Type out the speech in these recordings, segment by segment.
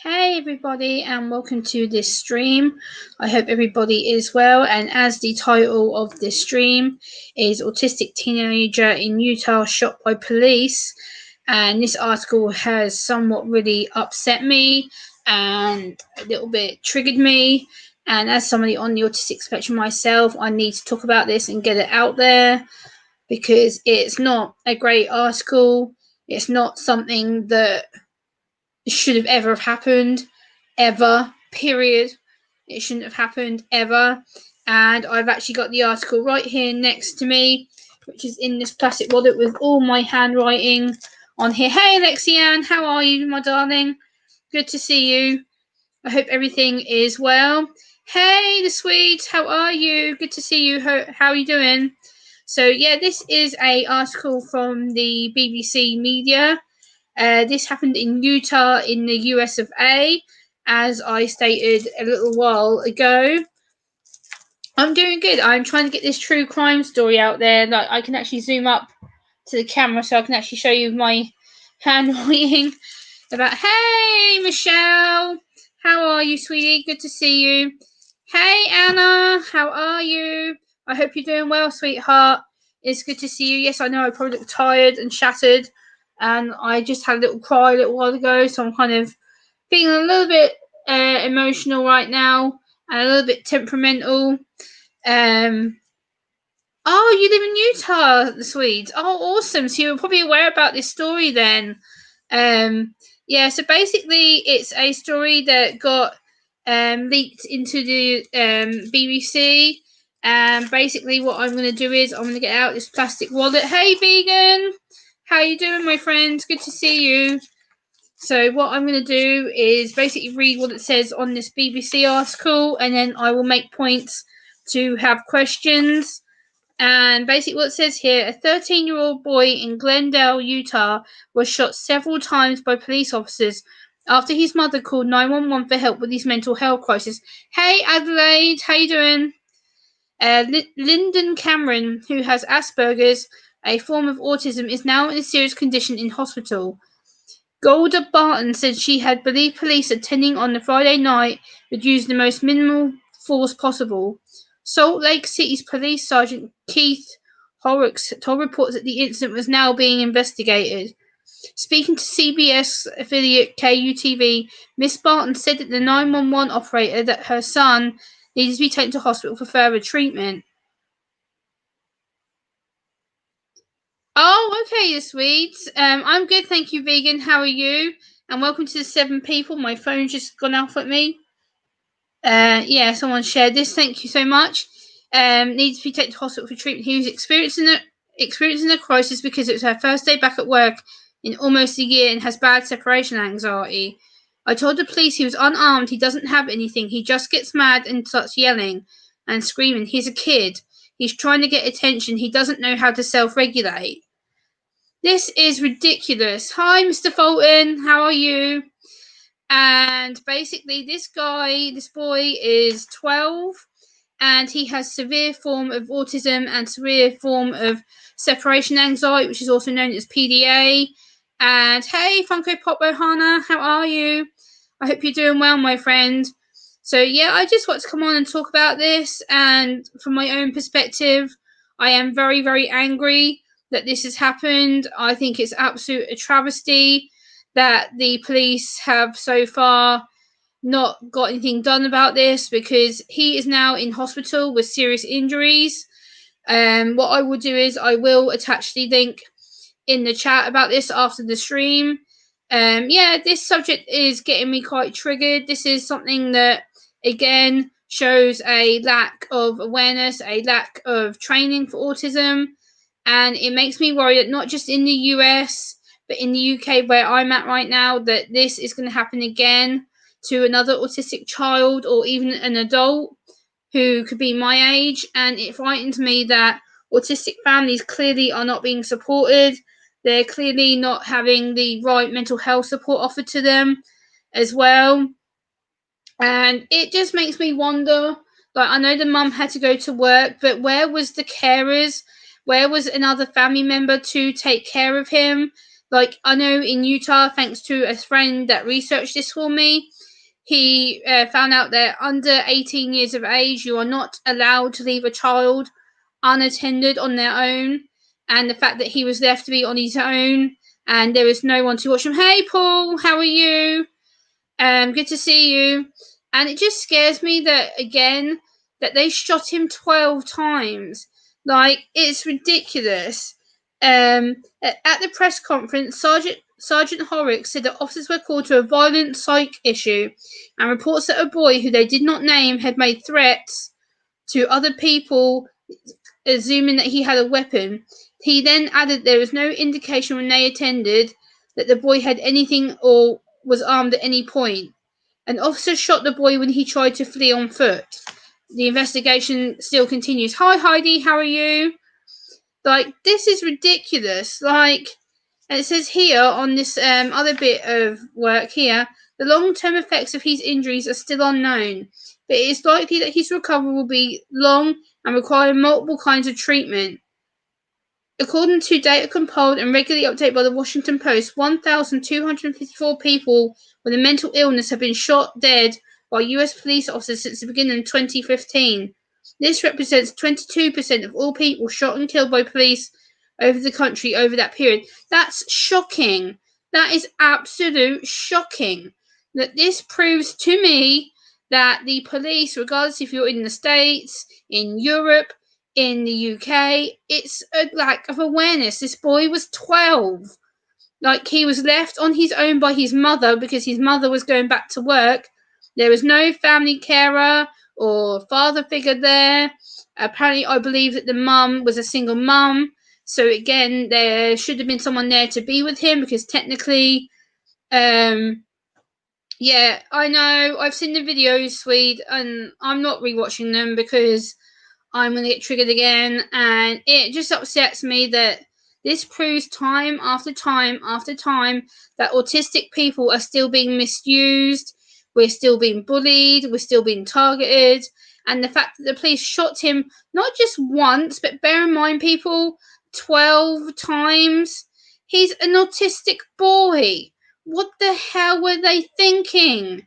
Hey everybody, and welcome to this stream. I hope everybody is well, and as the title of this stream is Autistic Teenager in Utah Shot by Police, and this article has somewhat really upset me and a little bit triggered me, and as somebody on the autistic spectrum myself, I need to talk about this and get it out there because it's not a great article. It's not something that should have ever have happened, ever, period. It shouldn't have happened, ever. And I've actually got the article right here next to me, which is in this plastic wallet with all my handwriting on here. Hey, Alexianne, how are you, my darling? Good to see you. I hope everything is well. Hey, the Swedes, how are you? Good to see you. How are you doing? So, yeah, this is a article from the BBC Media. This happened in Utah in the US of A, as I stated a little while ago. I'm doing good. I'm trying to get this true crime story out there. Like, I can actually zoom up to the camera so I can actually show you my handwriting about, hey, Michelle, how are you, sweetie? Good to see you. Hey, Anna, how are you? I hope you're doing well, sweetheart. It's good to see you. Yes, I know I probably look tired and shattered, and I just had a little cry a little while ago, so I'm kind of feeling a little bit emotional right now and a little bit temperamental. Oh, you live in Utah, the Swedes. Oh, awesome. So you're probably aware about this story then. Yeah, so basically it's a story that got leaked into the BBC. And basically what I'm going to do is I'm going to get out this plastic wallet. Hey, vegan. How you doing, my friend? Good to see you. So what I'm going to do is basically read what it says on this BBC article, and then I will make points to have questions. And basically what it says here, a 13-year-old boy in Glendale, Utah was shot several times by police officers after his mother called 911 for help with his mental health crisis. Hey, Adelaide, how you doing? Lyndon Cameron, who has Asperger's, a form of autism, is now in a serious condition in hospital. Golda Barton said she had believed police attending on the Friday night would use the most minimal force possible. Salt Lake City's Police Sergeant Keith Horrocks told reporters that the incident was now being investigated. Speaking to CBS affiliate KUTV, Miss Barton said that the 911 operator that her son needed to be taken to hospital for further treatment. Oh, okay, the Swedes. I'm good, thank you, vegan. How are you? And welcome to the 7 people. My phone's just gone off at me. Yeah, someone shared this. Thank you so much. Needs to be taken to hospital for treatment. He was experiencing a crisis because it was her first day back at work in almost a year and has bad separation anxiety. I told the police he was unarmed. He doesn't have anything. He just gets mad and starts yelling and screaming. He's a kid. He's trying to get attention. He doesn't know how to self-regulate. This is ridiculous. Hi, Mr. Fulton. How are you? And basically, this boy is 12, and he has severe form of autism and severe form of separation anxiety, which is also known as PDA. And hey, Funko Pop Ohana, how are you? I hope you're doing well, my friend. So yeah, I just want to come on and talk about this. And from my own perspective, I am very, very angry that this has happened. I think it's absolute a travesty that the police have so far not got anything done about this, because he is now in hospital with serious injuries. What I will do is I will attach the link in the chat about this after the stream. Yeah, this subject is getting me quite triggered. This is something that, again, shows a lack of awareness, a lack of training for autism. And it makes me worry that not just in the US, but in the UK, where I'm at right now, that this is going to happen again to another autistic child or even an adult who could be my age. And it frightens me that autistic families clearly are not being supported. They're clearly not having the right mental health support offered to them as well. And it just makes me wonder, like, I know the mum had to go to work, but where was the carers? Where was another family member to take care of him? Like, I know in Utah, thanks to a friend that researched this for me, he found out that under 18 years of age, you are not allowed to leave a child unattended on their own. And the fact that he was left to be on his own and there was no one to watch him. Hey, Paul, how are you? Good to see you. And it just scares me that, again, that they shot him 12 times. Like, it's ridiculous. At the press conference, Sergeant Horrocks said that officers were called to a violent psych issue and reports that a boy who they did not name had made threats to other people, assuming that he had a weapon. He then added there was no indication when they attended that the boy had anything or was armed at any point. An officer shot the boy when he tried to flee on foot. The investigation still continues. Hi, Heidi, how are you? Like, this is ridiculous. Like, and it says here on this other bit of work here, the long-term effects of his injuries are still unknown, but it is likely that his recovery will be long and require multiple kinds of treatment. According to data compiled and regularly updated by the Washington Post, 1,254 people with a mental illness have been shot dead by US police officers since the beginning of 2015. This represents 22% of all people shot and killed by police over the country over that period. That's shocking. That is absolute shocking. That this proves to me that the police, regardless if you're in the States, in Europe, in the UK, it's a lack of awareness. This boy was 12. Like, he was left on his own by his mother because his mother was going back to work. There was no family carer or father figure there. Apparently, I believe that the mum was a single mum. So again, there should have been someone there to be with him because technically, yeah, I know. I've seen the videos, Swede, and I'm not rewatching them because I'm going to get triggered again. And it just upsets me that this proves time after time after time that autistic people are still being misused. We're still being bullied. We're still being targeted. And the fact that the police shot him not just once, but bear in mind, people, 12 times. He's an autistic boy. What the hell were they thinking?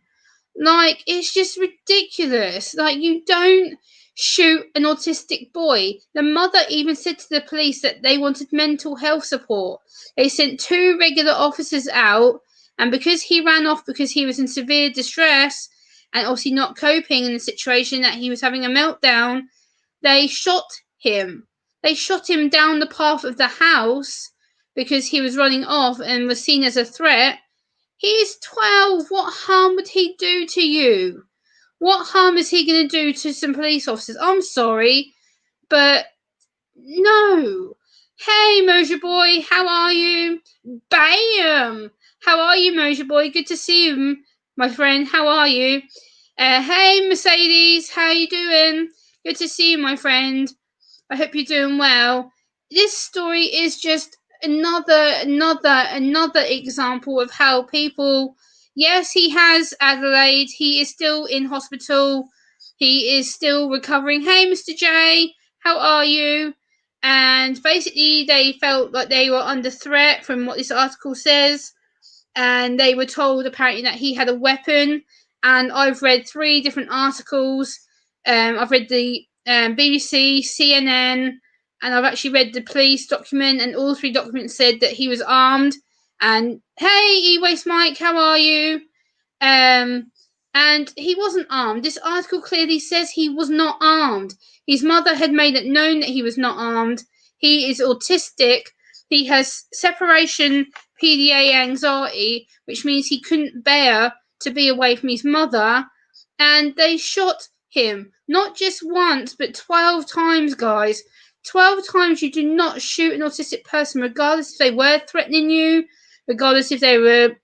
Like, it's just ridiculous. Like, you don't shoot an autistic boy. The mother even said to the police that they wanted mental health support. They sent 2 regular officers out, and because he ran off because he was in severe distress and obviously not coping in the situation that he was having a meltdown, they shot him. They shot him down the path of the house because he was running off and was seen as a threat. He is 12. What harm would he do to you? What harm is he going to do to some police officers? I'm sorry, but no. Hey, Moja Boy, how are you? Bam! How are you, Moja Boy? Good to see you, my friend. How are you? Hey, Mercedes, how you doing? Good to see you, my friend. I hope you're doing well. This story is just another example of how people, yes, he has Adelaide, he is still in hospital, he is still recovering. Hey, Mr. J, how are you? And basically they felt like they were under threat from what this article says, and they were told apparently that he had a weapon. And I've read 3 different articles. I've read the BBC, CNN, and I've actually read the police document, and all 3 documents said that he was armed. And hey, E-Waste Mike, how are you? And he wasn't armed. This article clearly says he was not armed. His mother had made it known that he was not armed. He is autistic. He has separation PDA anxiety, which means he couldn't bear to be away from his mother. And they shot him, not just once, but 12 times, guys. 12 times. You do not shoot an autistic person, regardless if they were threatening you, regardless if they were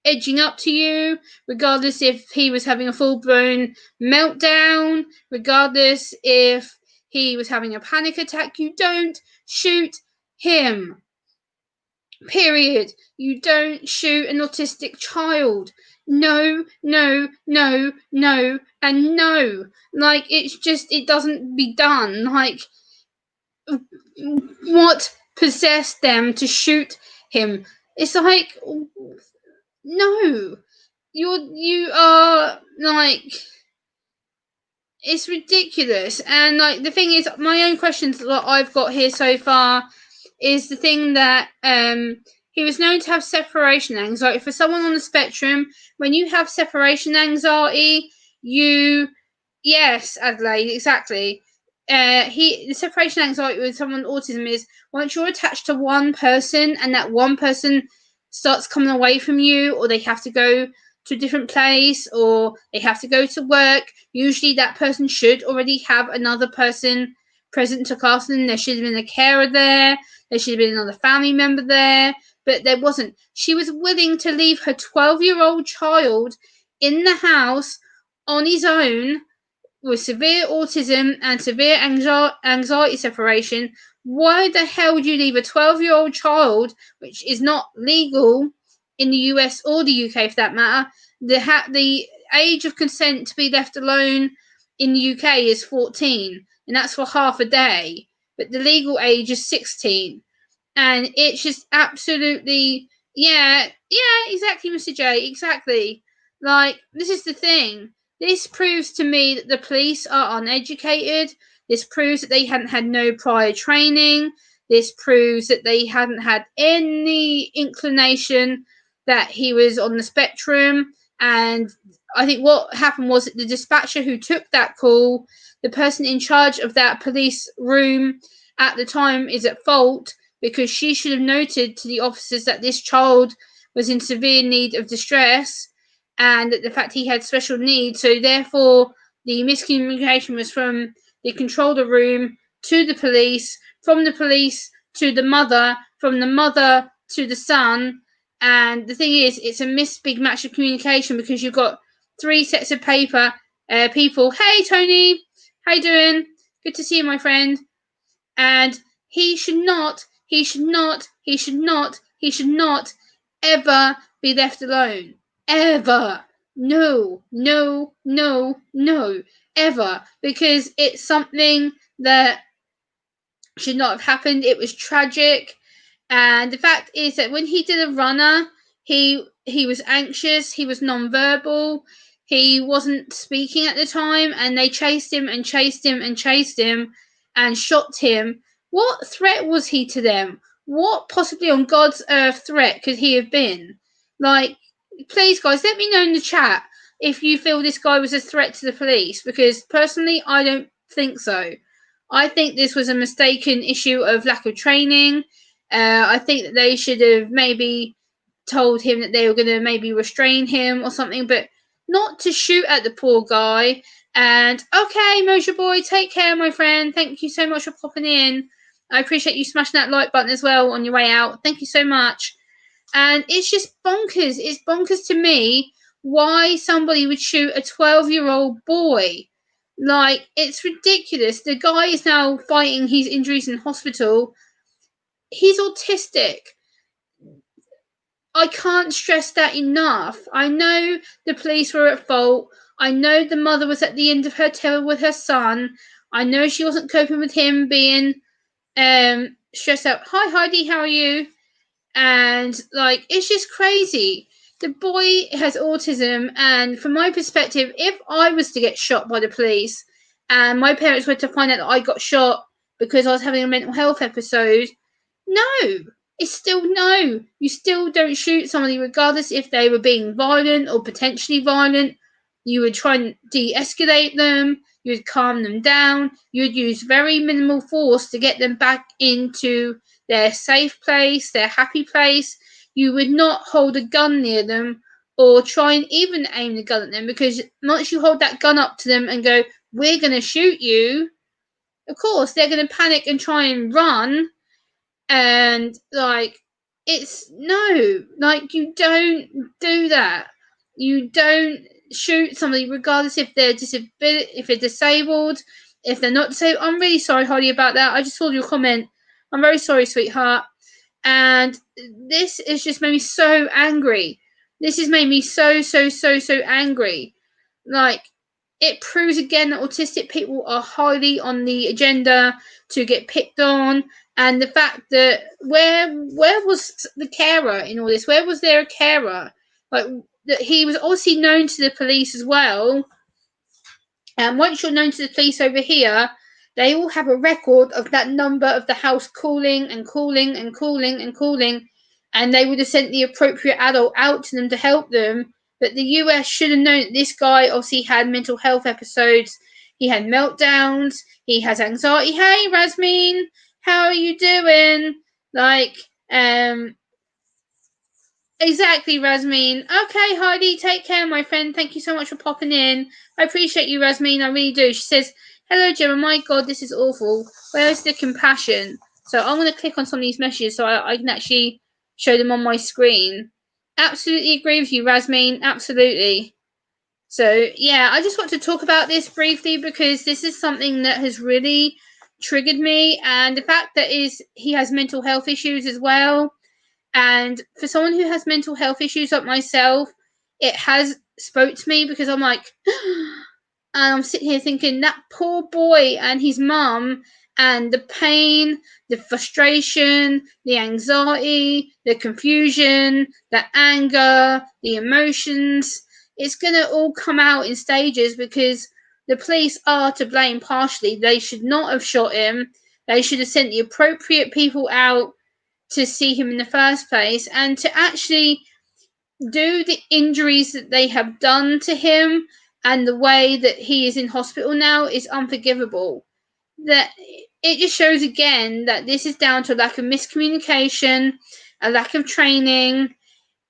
edging up to you, regardless if he was having a full-blown meltdown, regardless if he was having a panic attack. You don't shoot him. Period. You don't shoot an autistic child. No, no, no, no, and no. Like, it's just, it doesn't be done. Like, what possessed them to shoot him. It's like, no, you are like, it's ridiculous. And like the thing is, my own questions that I've got here so far is the thing that he was known to have separation anxiety. For someone on the spectrum, when you have separation anxiety, yes, Adelaide, exactly. The separation anxiety with someone with autism is once you're attached to one person and that one person starts coming away from you, or they have to go to a different place, or they have to go to work, usually that person should already have another person present to class them. There should have been a carer there, there should have been another family member there, but there wasn't. She was willing to leave her 12-year-old child in the house on his own with severe autism and severe anxiety separation. Why the hell would you leave a 12-year-old child, which is not legal in the US or the UK for that matter? The age of consent to be left alone in the UK is 14, and that's for half a day, but the legal age is 16. And it's just absolutely, yeah, exactly, Mr. J, exactly. Like, this is the thing. This proves to me that the police are uneducated. This proves that they hadn't had no prior training. This proves that they hadn't had any inclination that he was on the spectrum. And I think what happened was that the dispatcher who took that call, the person in charge of that police room at the time, is at fault, because she should have noted to the officers that this child was in severe need of distress and that the fact he had special needs. So therefore, the miscommunication was from the controller room to the police, from the police to the mother, from the mother to the son. And the thing is, it's a big match of communication, because you've got three sets of paper people. Hey, Tony, how you doing? Good to see you, my friend. And he should not ever be left alone. Ever. No, no, no, no. Ever. Because it's something that should not have happened. It was tragic. And the fact is that when he did a runner, he was anxious, he was non-verbal, he wasn't speaking at the time, and they chased him and chased him and chased him and shot him. What threat was he to them? What possibly on God's earth threat could he have been? Like, please, guys, let me know in the chat if you feel this guy was a threat to the police, because personally, I don't think so. I think this was a mistaken issue of lack of training. I think that they should have maybe told him that they were going to maybe restrain him or something, but not to shoot at the poor guy. And okay, Mojo Boy, take care, my friend. Thank you so much for popping in. I appreciate you smashing that like button as well on your way out. Thank you so much. And it's just bonkers. It's bonkers to me why somebody would shoot a 12-year-old boy. Like, it's ridiculous. The guy is now fighting his injuries in hospital. He's autistic. I can't stress that enough. I know the police were at fault. I know the mother was at the end of her tether with her son. I know she wasn't coping with him being stressed out. Hi, Heidi, how are you? And like, it's just crazy. The boy has autism, and from my perspective, if I was to get shot by the police and my parents were to find out that I got shot because I was having a mental health episode, no, it's still no. You still don't shoot somebody regardless if they were being violent or potentially violent. You would try and de-escalate them. You would calm them down. You would use very minimal force to get them back into their safe place, their happy place. You would not hold a gun near them or try and even aim the gun at them, because once you hold that gun up to them and go, we're going to shoot you, of course, they're going to panic and try and run. And like, it's no, like, you don't do that. You don't shoot somebody regardless if they're if they're disabled, if they're not disabled. I'm really sorry, Holly, about that. I just saw your comment. I'm very sorry, sweetheart. And this has just made me so angry. This has made me so angry. Like, it proves again that autistic people are highly on the agenda to get picked on. And the fact that where was the carer in all this? Where was there a carer? Like, that he was obviously known to the police as well. And once you're known to the police over here, they all have a record of that number of the house calling and calling and calling and calling, and they would have sent the appropriate adult out to them to help them. But the US should have known that this guy obviously had mental health episodes. He had meltdowns. He has anxiety. Hey, Rasmin, how are you doing? Like, exactly, Rasmin. Okay, Heidi, take care, my friend. Thank you so much for popping in. I appreciate you, Rasmin. I really do. She says, hello, Gemma. My God, this is awful. Where is the compassion? So I'm going to click on some of these messages so I can actually show them on my screen. Absolutely agree with you, Rasmin. Absolutely. So, yeah, I just want to talk about this briefly because this is something that has really triggered me. And the fact that he has mental health issues as well. And for someone who has mental health issues like myself, it has spoke to me because I'm like, and I'm sitting here thinking that poor boy and his mum, and the pain, the frustration, the anxiety, the confusion, the anger, the emotions, it's going to all come out in stages because the police are to blame partially. They should not have shot him. They should have sent the appropriate people out to see him in the first place, and to actually do the injuries that they have done to him and the way that he is in hospital now is unforgivable. That it just shows again that this is down to a lack of miscommunication, a lack of training,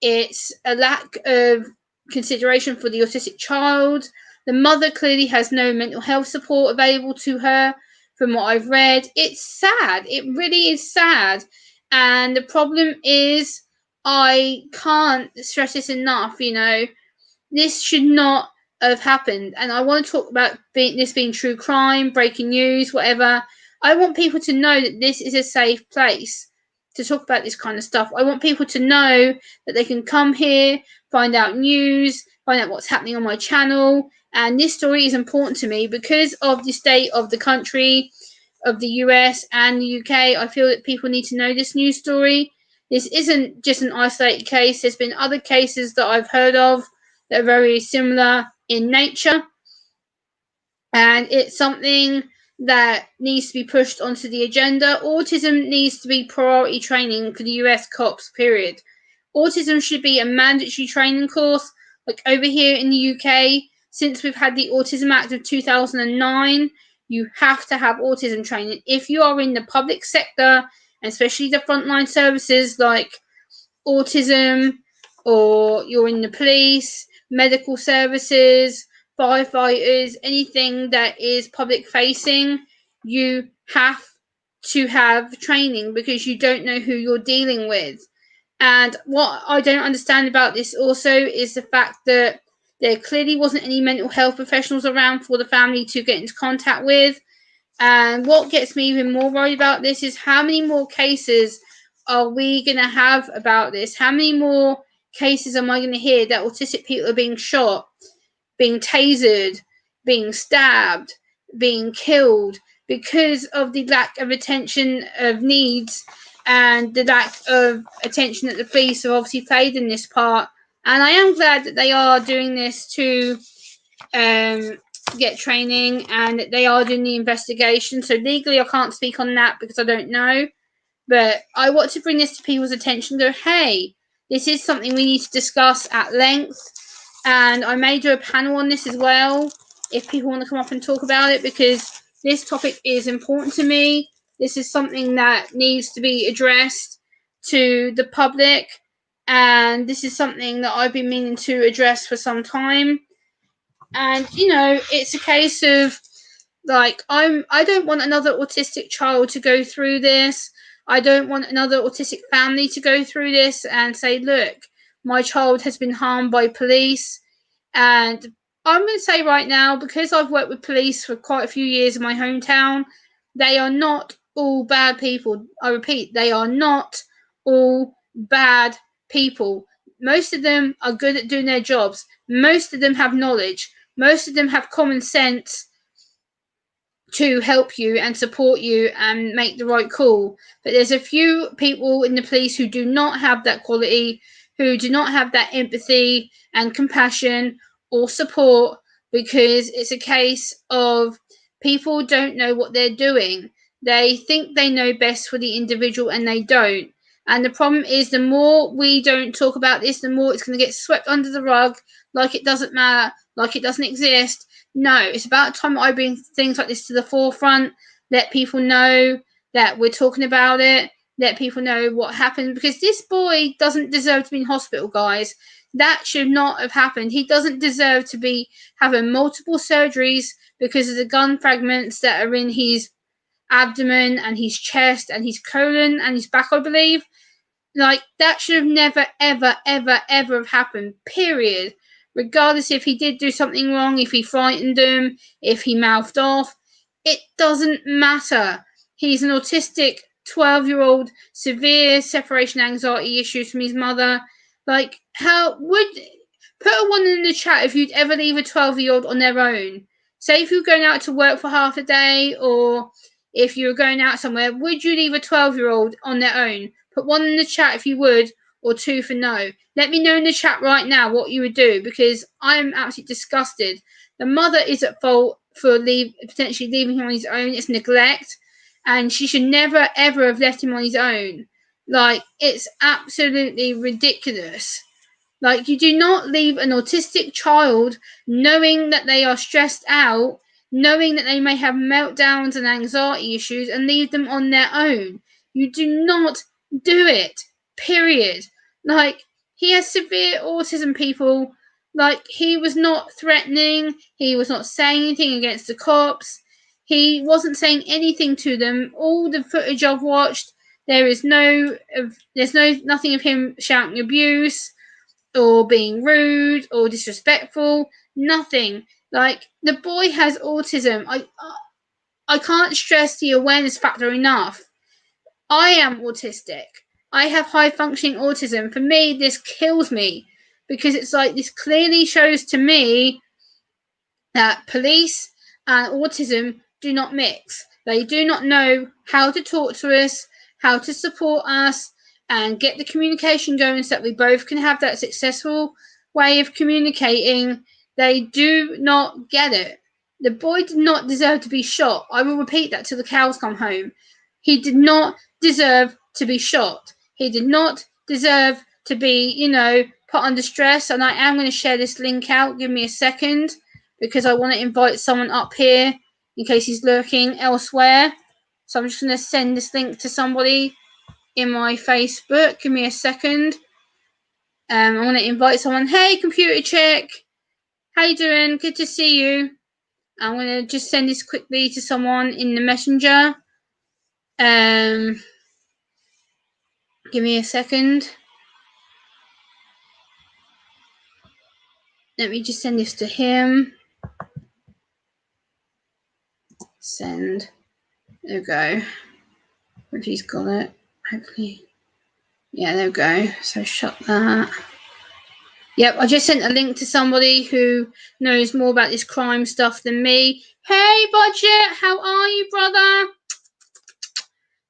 it's a lack of consideration for the autistic child. The mother clearly has no mental health support available to her from what I've read. It's sad. It really is sad. And the problem is, I can't stress this enough, this should not have happened. And I want to talk about this being true crime, breaking news, whatever. I want people to know that this is a safe place to talk about this kind of stuff. I want people to know that they can come here, find out news, find out what's happening on my channel. And this story is important to me because of the state of the country, of the US and the UK. I feel that people need to know this news story. This isn't just an isolated case. There's been other cases that I've heard of that are very similar in nature. And it's something that needs to be pushed onto the agenda. Autism needs to be priority training for the US cops, period. Autism should be a mandatory training course. Like over here in the UK, since we've had the Autism Act of 2009, you have to have autism training. If you are in the public sector, and especially the frontline services like autism, or you're in the police, medical services, firefighters, anything that is public facing, you have to have training because you don't know who you're dealing with. And what I don't understand about this also is the fact that there clearly wasn't any mental health professionals around for the family to get into contact with. And what gets me even more worried about this is how many more cases are we going to have about this? How many more cases am I going to hear that autistic people are being shot, being tasered, being stabbed, being killed because of the lack of attention of needs and the lack of attention that the police have obviously played in this part? And I am glad that they are doing this to get training and they are doing the investigation. So legally I can't speak on that because I don't know. But I want to bring this to people's attention. Go, hey, this is something we need to discuss at length. And I may do a panel on this as well if people want to come up and talk about it, because this topic is important to me. This is something that needs to be addressed to the public. And this is something that I've been meaning to address for some time. And, it's a case of, like, I don't want another autistic child to go through this. I don't want another autistic family to go through this and say, look, my child has been harmed by police. And I'm going to say right now, because I've worked with police for quite a few years in my hometown, they are not all bad people. I repeat, they are not all bad people. Most of them are good at doing their jobs. Most of them have knowledge. Most of them have common sense to help you and support you and make the right call. But there's a few people in the police who do not have that quality, who do not have that empathy and compassion or support, because it's a case of people don't know what they're doing. They think they know best for the individual and they don't. And the problem is, the more we don't talk about this, the more it's going to get swept under the rug, like it doesn't matter, like it doesn't exist. No, it's about time I bring things like this to the forefront, let people know that we're talking about it, let people know what happened, because this boy doesn't deserve to be in hospital, guys. That should not have happened. He doesn't deserve to be having multiple surgeries because of the gun fragments that are in his abdomen and his chest and his colon and his back, I believe. Like, that should have never, ever, ever, ever have happened, period. Regardless if he did do something wrong, if he frightened them, if he mouthed off, it doesn't matter. He's an autistic 12-year-old, severe separation anxiety issues from his mother. Like, how would... Put a one in the chat if you'd ever leave a 12-year-old on their own. Say if you're going out to work for half a day, or if you're going out somewhere, would you leave a 12-year-old on their own? Put one in the chat if you would, or two for no. Let me know in the chat right now what you would do, because I'm absolutely disgusted. The mother is at fault for potentially leaving him on his own. It's neglect, and she should never, ever have left him on his own. Like, it's absolutely ridiculous. Like, you do not leave an autistic child knowing that they are stressed out, knowing that they may have meltdowns and anxiety issues, and leave them on their own. You do not do it, period. Like, he has severe autism, people. Like, he was not threatening, he was not saying anything against the cops, he wasn't saying anything to them. All the footage I've watched, there's nothing of him shouting abuse or being rude or disrespectful. Nothing. Like, the boy has autism. I can't stress the awareness factor enough. I am autistic. I have high functioning autism. For me, this kills me, because it's like, this clearly shows to me that police and autism do not mix. They do not know how to talk to us, how to support us, and get the communication going so that we both can have that successful way of communicating. They do not get it. The boy did not deserve to be shot. I will repeat that till the cows come home. He did not deserve to be shot. He did not deserve to be, put under stress. And I am going to share this link out. Give me a second, because I want to invite someone up here in case he's lurking elsewhere. So I'm just going to send this link to somebody in my Facebook. Give me a second. I want to invite someone. Hey, computer check. How you doing? Good to see you. I'm going to just send this quickly to someone in the messenger. Give me a second. Let me just send this to him. Send. There we go. If he's got it, hopefully. Yeah, there we go. So shut that. Yep, I just sent a link to somebody who knows more about this crime stuff than me. Hey, Budget, how are you, brother?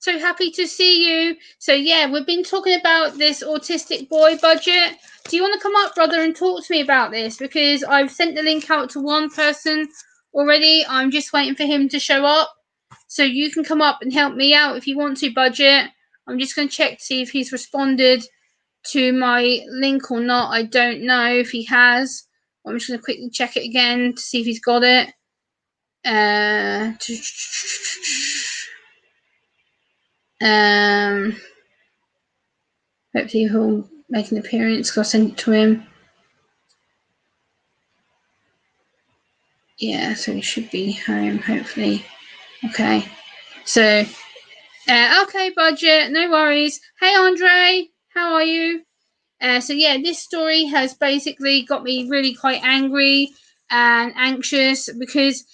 So happy to see you. So yeah, we've been talking about this autistic boy, Budget. Do you want to come up, brother, and talk to me about this? Because I've sent the link out to one person already. I'm just waiting for him to show up. So you can come up and help me out if you want to, Budget. I'm just going to check to see if he's responded to my link or not. I don't know if he has. I'm just going to quickly check it again to see if he's got it. Hopefully he'll make an appearance, because I sent it to him. Yeah, so he should be home, hopefully. Okay. So, okay, Budget, no worries. Hey, Andre, how are you? So yeah, this story has basically got me really quite angry and anxious, because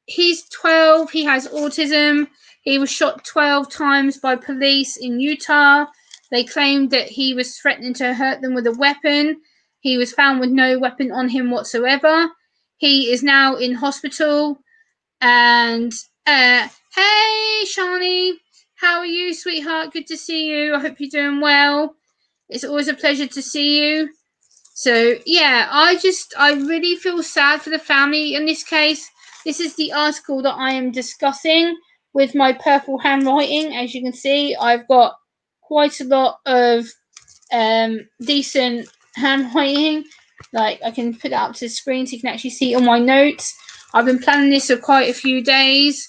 he's 12, he has autism, he was shot 12 times by police in Utah. They claimed that he was threatening to hurt them with a weapon. He was found with no weapon on him whatsoever. he is now in hospital. And hey, Shani, how are you, sweetheart? Good to see you. I hope you're doing well. It's always a pleasure to see you. So yeah, I really feel sad for the family in this case. This is the article that I am discussing with my purple handwriting. As you can see, I've got quite a lot of decent handwriting. Like, I can put it up to the screen so you can actually see it on my notes. I've been planning this for quite a few days.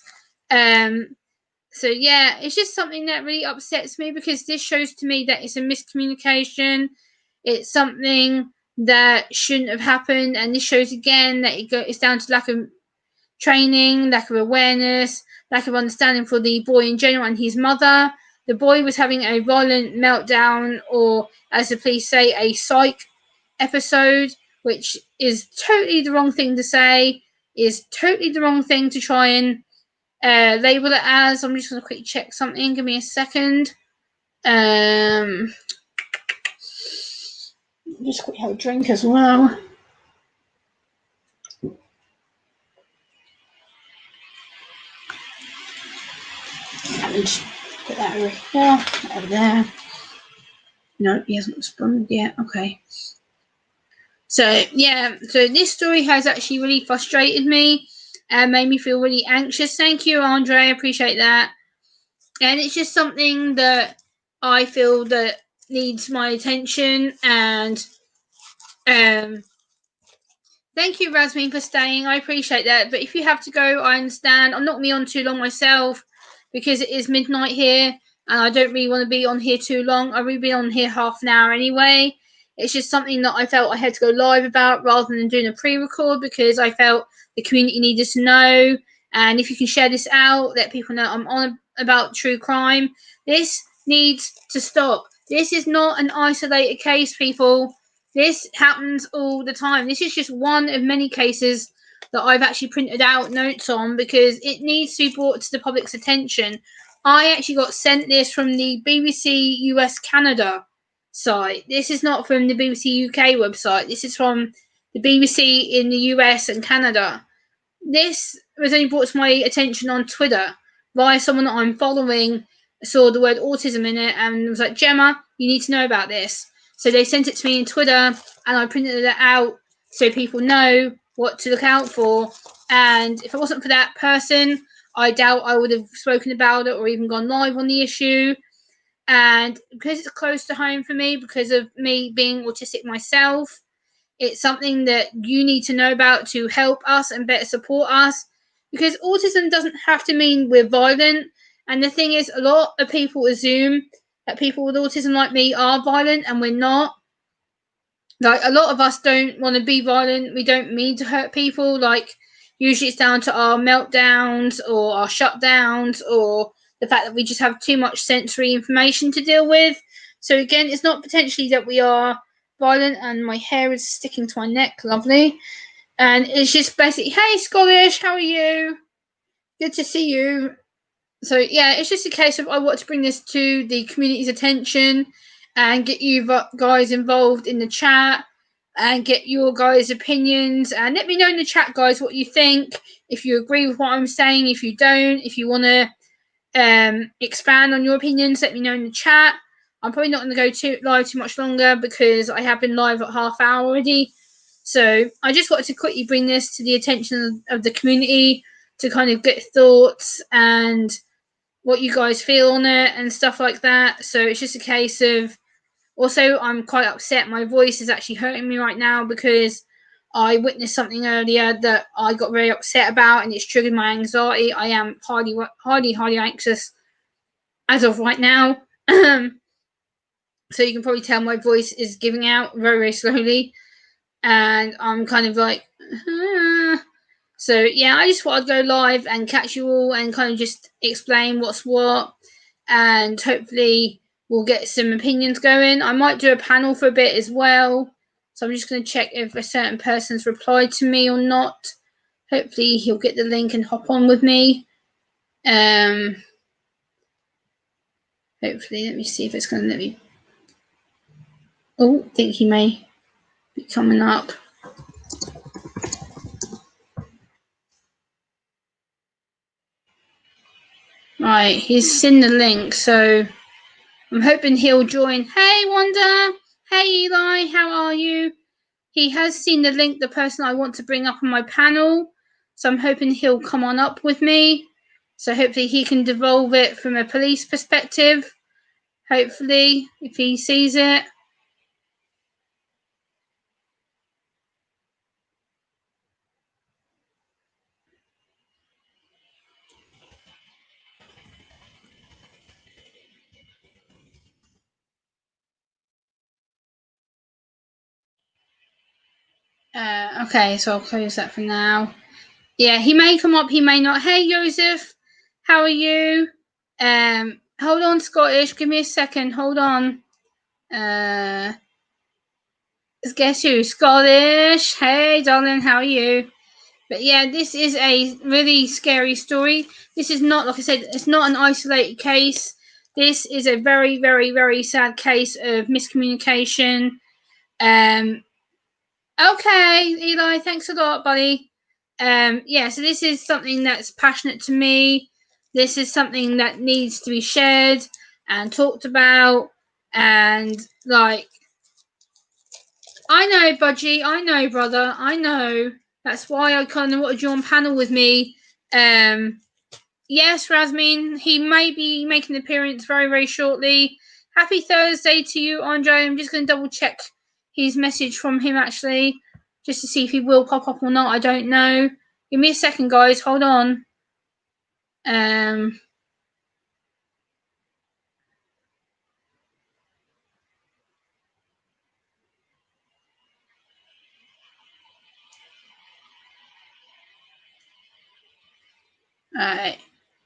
So yeah, it's just something that really upsets me, because this shows to me that it's a miscommunication. It's something that shouldn't have happened, and this shows again that it's down to lack of training, lack of awareness, lack of understanding for the boy in general and his mother. The boy was having a violent meltdown, or as the police say, a psych episode, which is totally the wrong thing to say, is totally the wrong thing to try and label it as. I'm just going to quickly check something. Give me a second. Just quickly have a drink as well. And put that over here, over there. No, he hasn't responded yet. Okay. So yeah, so this story has actually really frustrated me and made me feel really anxious. Thank you, Andre. I appreciate that. And it's just something that I feel that needs my attention. And thank you, Rasmin, for staying. I appreciate that. But if you have to go, I understand. I'm not going to be on too long myself, because it is midnight here and I don't really want to be on here too long. I've really been on here half an hour anyway. It's just something that I felt I had to go live about rather than doing a pre-record, because I felt the community needed to know. And if you can share this out, let people know I'm on about true crime. This needs to stop. This is not an isolated case, people. This happens all the time. This is just one of many cases that I've actually printed out notes on, because it needs to be brought to the public's attention. I actually got sent this from the BBC US Canada site. This is not from the BBC UK website. This is from the BBC in the US and Canada. This was only brought to my attention on Twitter by someone that I'm following. Saw the word autism in it and was like, Gemma, you need to know about this. So they sent it to me in Twitter, and I printed it out so people know what to look out for. And if it wasn't for that person, I doubt I would have spoken about it or even gone live on the issue. And because it's close to home for me, because of me being autistic myself, it's something that you need to know about to help us and better support us. Because autism doesn't have to mean we're violent. And the thing is, a lot of people assume that people with autism like me are violent, and we're not. Like, a lot of us don't want to be violent. We don't mean to hurt people. Like, usually it's down to our meltdowns or our shutdowns, or the fact that we just have too much sensory information to deal with. So again, it's not potentially that we are violent. And my hair is sticking to my neck. Lovely. And it's just basically, hey, Scottish, how are you? Good to see you. So yeah, it's just a case of I want to bring this to the community's attention and get you guys involved in the chat and get your guys' opinions, and let me know in the chat, guys, what you think. If you agree with what I'm saying, if you don't, if you want to expand on your opinions, let me know in the chat. I'm probably not going to go live too much longer, because I have been live at half hour already. So I just wanted to quickly bring this to the attention of the community, to kind of get thoughts and what you guys feel on it and stuff like that. So it's just a case of, also, I'm quite upset. My voice is actually hurting me right now, because I witnessed something earlier that I got very upset about, and it's triggered my anxiety. I am highly anxious as of right now. So you can probably tell my voice is giving out very, very slowly, and I'm kind of like, So yeah, I just thought I'd go live and catch you all and kind of just explain what's what, and hopefully we'll get some opinions going. I might do a panel for a bit as well, so I'm just going to check if a certain person's replied to me or not. Hopefully he'll get the link and hop on with me. Hopefully, let me see if it's going to let me. Oh, I think he may be coming up. Right, he's seen the link, so I'm hoping he'll join. Hey, Wanda. Hey, Eli. How are you? He has seen the link, the person I want to bring up on my panel. So I'm hoping he'll come on up with me. So hopefully he can devolve it from a police perspective. Hopefully, if he sees it. Okay, so I'll close that for now. Yeah, he may come up, he may not. Hey, Joseph, how are you? Hold on, Scottish. Give me a second. Hold on. Guess who? Scottish. Hey, darling, how are you? But yeah, this is a really scary story. This is not, like I said, it's not an isolated case. This is a very, very, very sad case of miscommunication. Okay, Eli, thanks a lot, buddy. Yeah, so this is something that's passionate to me. This is something that needs to be shared and talked about. And like, I know, Budgie, I know, brother, I know. That's why I kind of wanted you on panel with me. Yes, Rasmin, he may be making an appearance very, very shortly. Happy Thursday to you, Andre. I'm just going to double check his message from him, actually, just to see if he will pop up or not. I don't know. Give me a second, guys. Hold on. Alright.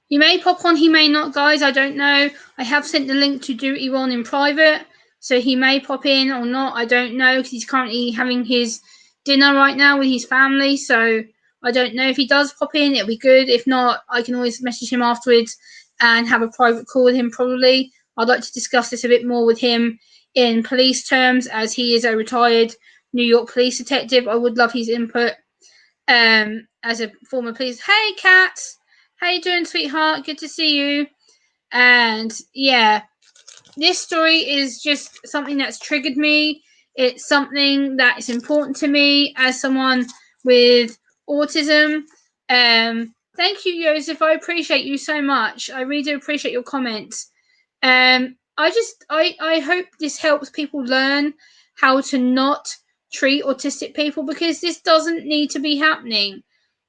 He may pop on, he may not, guys. I don't know. I have sent the link to Duty One in private, so he may pop in or not. I don't know, because he's currently having his dinner right now with his family, so I don't know. If he does pop in, it'll be good. If not, I can always message him afterwards and have a private call with him, probably. I'd like to discuss this a bit more with him in police terms, as he is a retired New York police detective. I would love his input as a former police. Hey, Kat. How you doing, sweetheart? Good to see you. And yeah, this story is just something that's triggered me. It's something that is important to me as someone with autism. Thank you, Joseph. I appreciate you so much. I really do appreciate your comments. I hope this helps people learn how to not treat autistic people, because this doesn't need to be happening.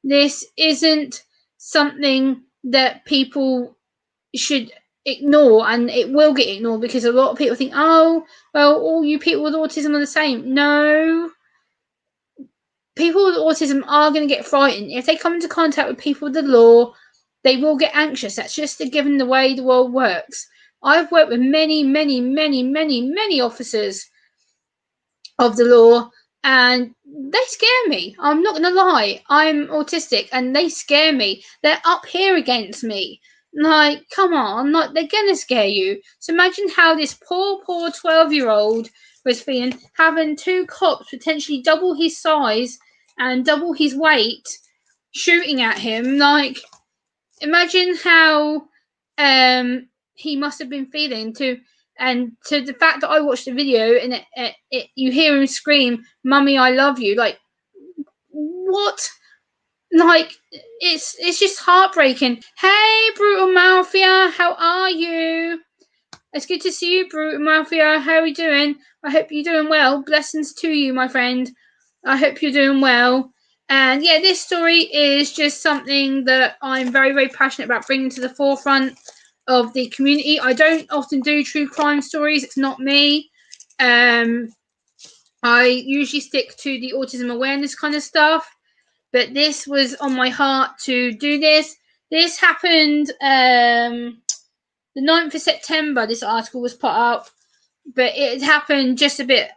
This isn't something that people should ignore, and it will get ignored, because a lot of people think, oh, well, all you people with autism are the same. No, people with autism are going to get frightened. If they come into contact with people with the law, they will get anxious. That's just a given, the way the world works. I've worked with many, many, many, many, many officers of the law, and they scare me. I'm not going to lie. I'm autistic and they scare me. They're up here against me. Like, come on, like, they're going to scare you. So imagine how this poor 12-year-old was feeling, having two cops potentially double his size and double his weight shooting at him. Like, imagine how he must have been feeling and to the fact that I watched the video and you hear him scream, "Mummy, I love you!" Like, what? Like, it's just heartbreaking. Hey, Brutal Mafia, how are you? It's good to see you, Brutal Mafia. How are you doing? I hope you're doing well. Blessings to you, my friend. I hope you're doing well. And yeah, this story is just something that I'm very, very passionate about bringing to the forefront of the community. I don't often do true crime stories. It's not me. I usually stick to the autism awareness kind of stuff. But this was on my heart to do this. This happened the 9th of September. This article was put up, but it happened just a bit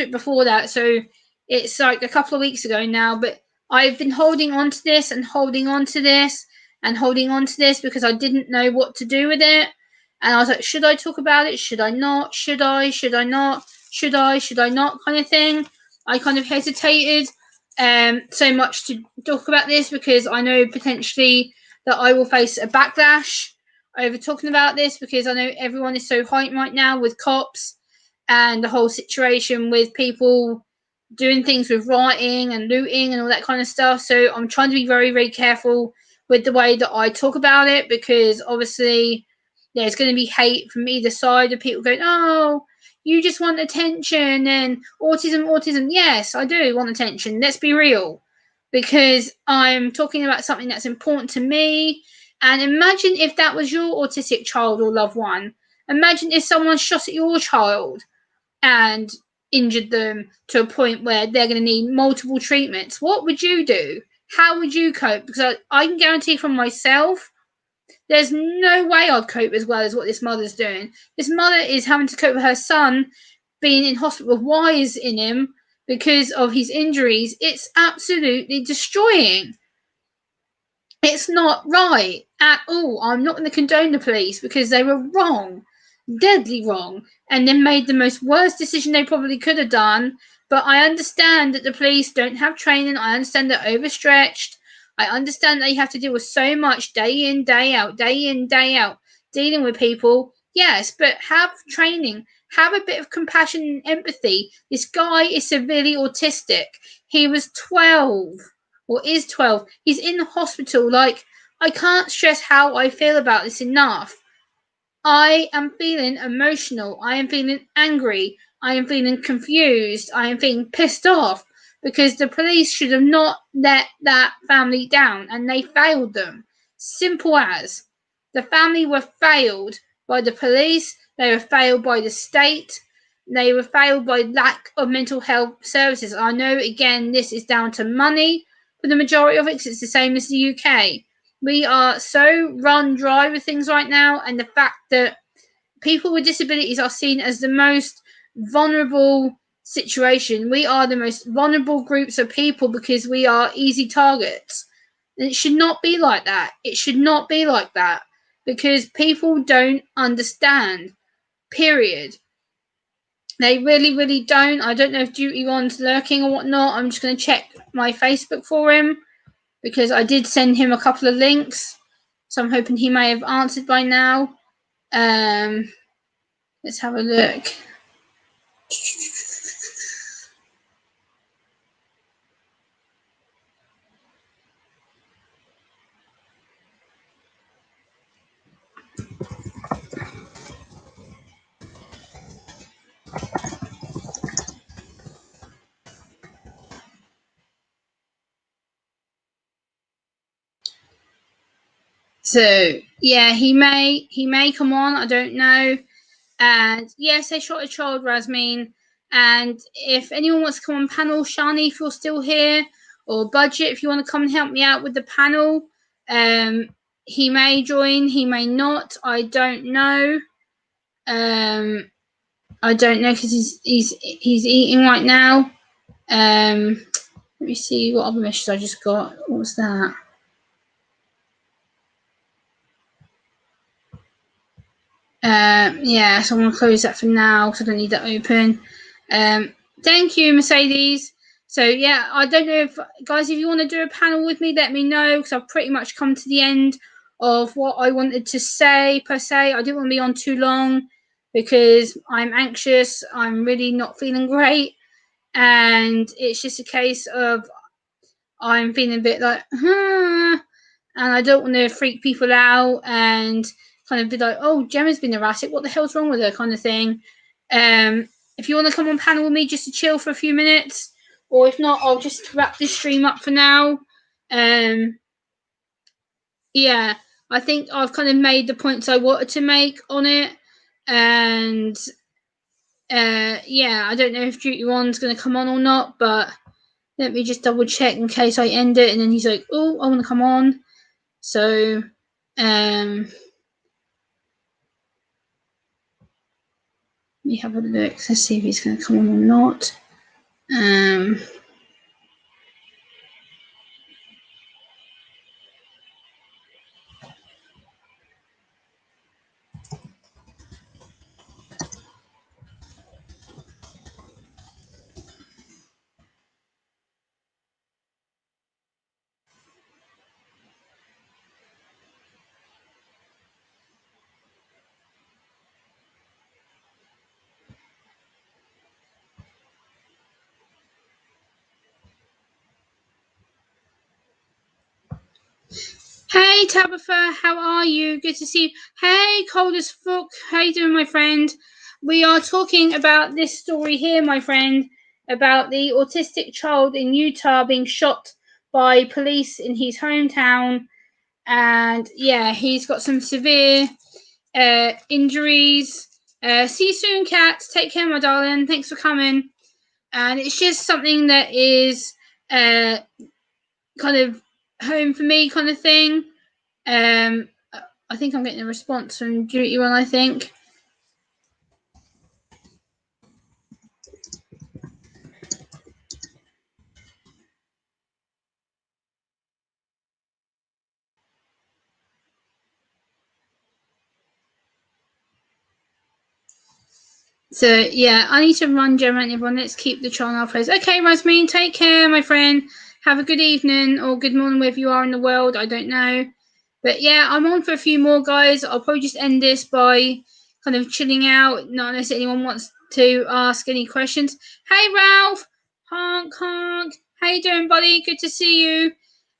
before that, so it's like a couple of weeks ago now. But I've been holding on to this and holding on to this and holding on to this, because I didn't know what to do with it, and I was like, should I talk about it, should I not, should I not, should I not, kind of thing. I kind of hesitated so much to talk about this, because I know potentially that I will face a backlash over talking about this because I know everyone is so hyped right now with cops and the whole situation with people doing things with rioting and looting and all that kind of stuff. So I'm trying to be very, very careful with the way that I talk about it, because obviously there's going to be hate from either side of people going, oh, you just want attention and autism. Yes, I do want attention. Let's be real, because I'm talking about something that's important to me. And imagine if that was your autistic child or loved one. Imagine if someone shot at your child and injured them to a point where they're going to need multiple treatments. What would you do? How would you cope? Because I can guarantee from myself, there's no way I'd cope as well as what this mother's doing. This mother is having to cope with her son being in hospital with wires in him because of his injuries. It's absolutely destroying. It's not right at all. I'm not going to condone the police because they were wrong, deadly wrong, and then made the most worst decision they probably could have done. But I understand that the police don't have training. I understand they're overstretched. I understand that you have to deal with so much day in, day out, dealing with people. Yes, but have training. Have a bit of compassion and empathy. This guy is severely autistic. He was 12 or is 12. He's in the hospital. Like, I can't stress how I feel about this enough. I am feeling emotional. I am feeling angry. I am feeling confused. I am feeling pissed off because the police should have not let that family down, and they failed them. Simple as. The family were failed by the police. They were failed by the state. They were failed by lack of mental health services. I know, again, this is down to money for the majority of it, because it's the same as the UK. We are so run dry with things right now, and the fact that people with disabilities are seen as the most vulnerable situation. We are the most vulnerable groups of people because we are easy targets. And it should not be like that. It should not be like that, because people don't understand, period. They really, really don't. I don't know if Duty One's lurking or whatnot. I'm just going to check my Facebook for him, because I did send him a couple of links. So I'm hoping he may have answered by now. Let's have a look. So yeah, he may come on. I don't know. And yes, they shot a child, Rasmeen. And if anyone wants to come on panel, Shani, if you're still here, or Budget, if you want to come and help me out with the panel, he may join, he may not. I don't know. I don't know, because he's eating right now. Let me see what other message I just got. What was that? Yeah, so I'm going to close that for now because I don't need that open. Thank you, Mercedes. So yeah, I don't know if, guys, if you want to do a panel with me, let me know, because I've pretty much come to the end of what I wanted to say, per se. I didn't want to be on too long because I'm anxious. I'm really not feeling great. And it's just a case of I'm feeling a bit like, and I don't want to freak people out and kind of be like, oh, Gemma's been erratic, what the hell's wrong with her, kind of thing. If you want to come on panel with me just to chill for a few minutes, or if not, I'll just wrap this stream up for now. Yeah, I think I've kind of made the points I wanted to make on it, and yeah, I don't know if Duty One's going to come on or not, but let me just double check in case I end it and then he's like, oh, I want to come on. So let me have a look. Let's see if he's going to come on or not. Hey Tabitha, how are you? Good to see you. Hey, cold as fuck. How you doing, my friend? We are talking about this story here, my friend, about the autistic child in Utah being shot by police in his hometown. And yeah, he's got some severe injuries. See you soon, Kat. Take care, my darling. Thanks for coming. And it's just something that is kind of home for me kind of thing. I think I'm getting a response from Duty One, I think. So yeah, I need to run, Gemma, and everyone. Let's keep the channel our prayers. Okay, Rasmeen, take care, my friend. Have a good evening or good morning wherever you are in the world. I don't know. But yeah, I'm on for a few more, guys. I'll probably just end this by kind of chilling out, not unless anyone wants to ask any questions. Hey, Ralph. Honk, honk. How you doing, buddy? Good to see you.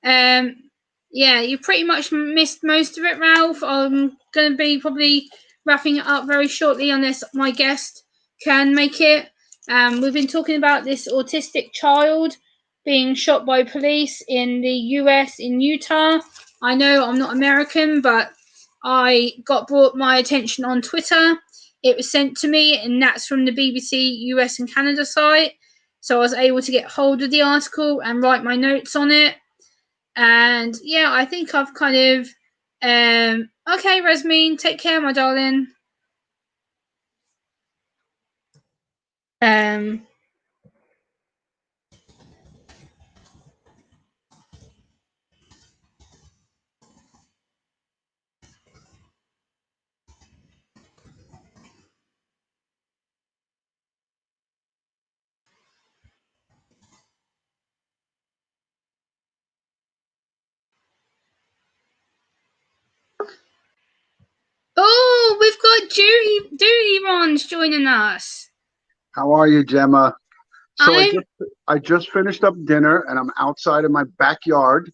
Yeah, you pretty much missed most of it, Ralph. I'm going to be probably wrapping it up very shortly unless my guest can make it. We've been talking about this autistic child being shot by police in the US in Utah. I know I'm not American, but I got brought my attention on Twitter. It was sent to me, and that's from the BBC US and Canada site. So I was able to get hold of the article and write my notes on it. And yeah, I think I've kind of okay, Rasmeen, take care, my darling. Um Oh, we've got Duty Ron's joining us. How are you, Gemma? So I'm I just finished up dinner and I'm outside in my backyard.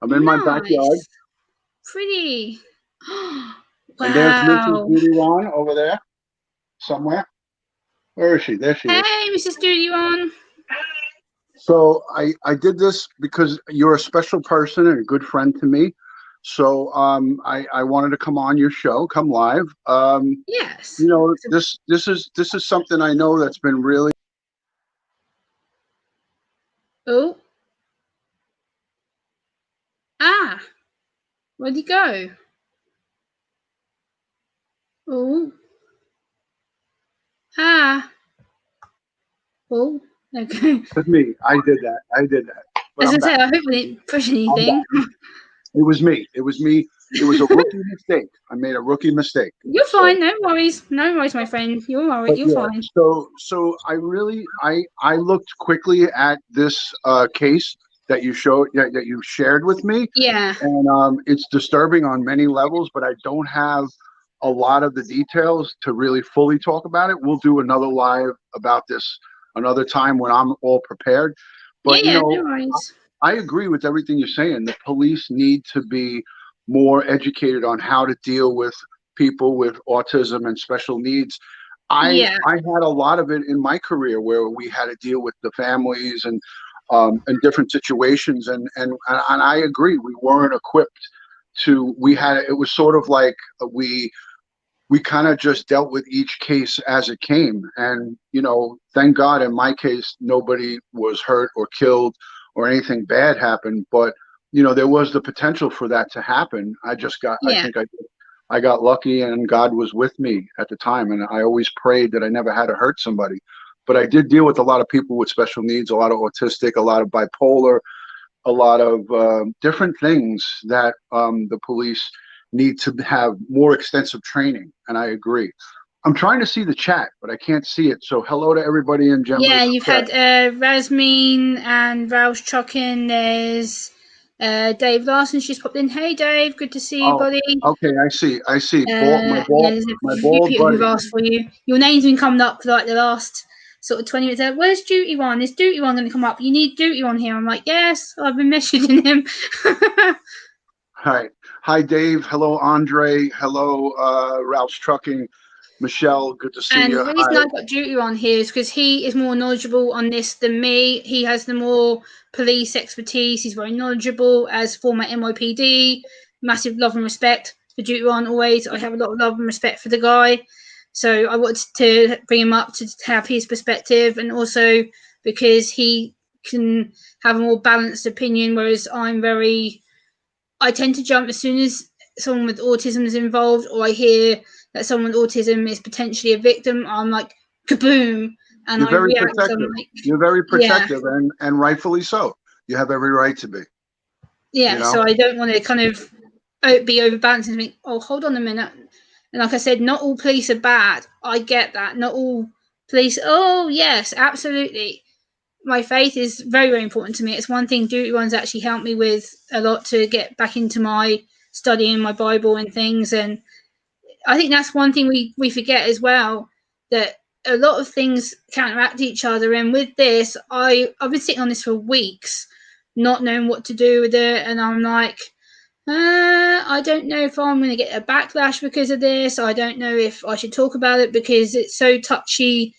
I'm in my backyard, nice. Pretty. and there's Mrs. Wow. Judy Ron over there somewhere. Where is she? There she is. Hey, Mrs. Duty Ron. So I did this because you're a special person and a good friend to me. So I wanted to come on your show, come live. Yes. You know, this is something I know that's been really. Oh. Ah. Where'd he go? Oh. Ah. Oh. Okay. With me. I did that. I did that. But As I I'm say, back. I hope I didn't push I'm anything. back. It was me. It was me. It was a rookie mistake. I made a rookie mistake. You're So, fine. No worries. No worries, my friend. You're alright. but You're yeah. fine. So I looked quickly at this case that you shared with me, Yeah. and it's disturbing on many levels. But I don't have a lot of the details to really fully talk about it. We'll do another live about this another time when I'm all prepared. Yeah, But yeah, no worries. I agree with everything you're saying. The police need to be more educated on how to deal with people with autism and special needs. Yeah. I had a lot of it in my career where we had to deal with the families and different situations, and I agree, we weren't equipped to. We had it was sort of like we kind of just dealt with each case as it came. And, thank God in my case, nobody was hurt or killed or anything bad happened. But, there was the potential for that to happen. I Yeah. think I got lucky and God was with me at the time. And I always prayed that I never had to hurt somebody. But I did deal with a lot of people with special needs, a lot of autistic, a lot of bipolar, a lot of different things that the police need to have more extensive training. And I agree. I'm trying to see the chat, but I can't see it. So hello to everybody in Yeah, Gemma's you've chat. had Rasmeen and Ralph Chuckin. There's Dave Larson. She's popped in. Hey, Dave. Good to see you, Oh, buddy. okay. I see. I see. Yeah, there's My a few bald people who've buddy. asked for you. Your name's been coming up for like the last sort of 20 minutes. Where's Duty One? Is Duty One going to come up? You need Duty One here. I'm like, yes, I've been messaging him. Hi. Hi, Dave. Hello, Andre. Hello, Ralph's Trucking. Michelle, good to see And you. the Hi. reason I got Duty on here is because he is more knowledgeable on this than me. He has the more police expertise. He's very knowledgeable as former NYPD. Massive love and respect for Duty on always. I have a lot of love and respect for the guy. So I wanted to bring him up to have his perspective, and also because he can have a more balanced opinion, whereas I tend to jump as soon as someone with autism is involved, or I hear that someone with autism is potentially a victim. I'm like, kaboom, and You're I very react. I'm protective. like, You're very yeah, protective, and rightfully so. You have every right to be, you yeah. know? So I don't want to kind of be overbalanced and think, oh, hold on a minute. And like I said, not all police are bad. I get that. Not all police. Oh, yes, absolutely. My faith is very, very important to me. It's one thing Duty One's actually helped me with a lot to get back into my studying my Bible and things. And I think that's one thing we forget as well, that a lot of things counteract each other. And with this, I've been sitting on this for weeks, not knowing what to do with it, and I'm like, I don't know if I'm going to get a backlash because of this. I don't know if I should talk about it because it's so touchy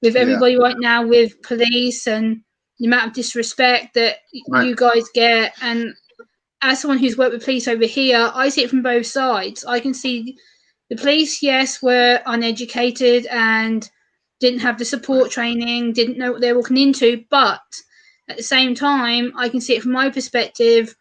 with Yeah, everybody right now with police and the amount of disrespect that right. you guys get. And as someone who's worked with police over here, I see it from both sides. I can see the police, yes, were uneducated and didn't have the support training, didn't know what they were walking into, but at the same time, I can see it from my perspective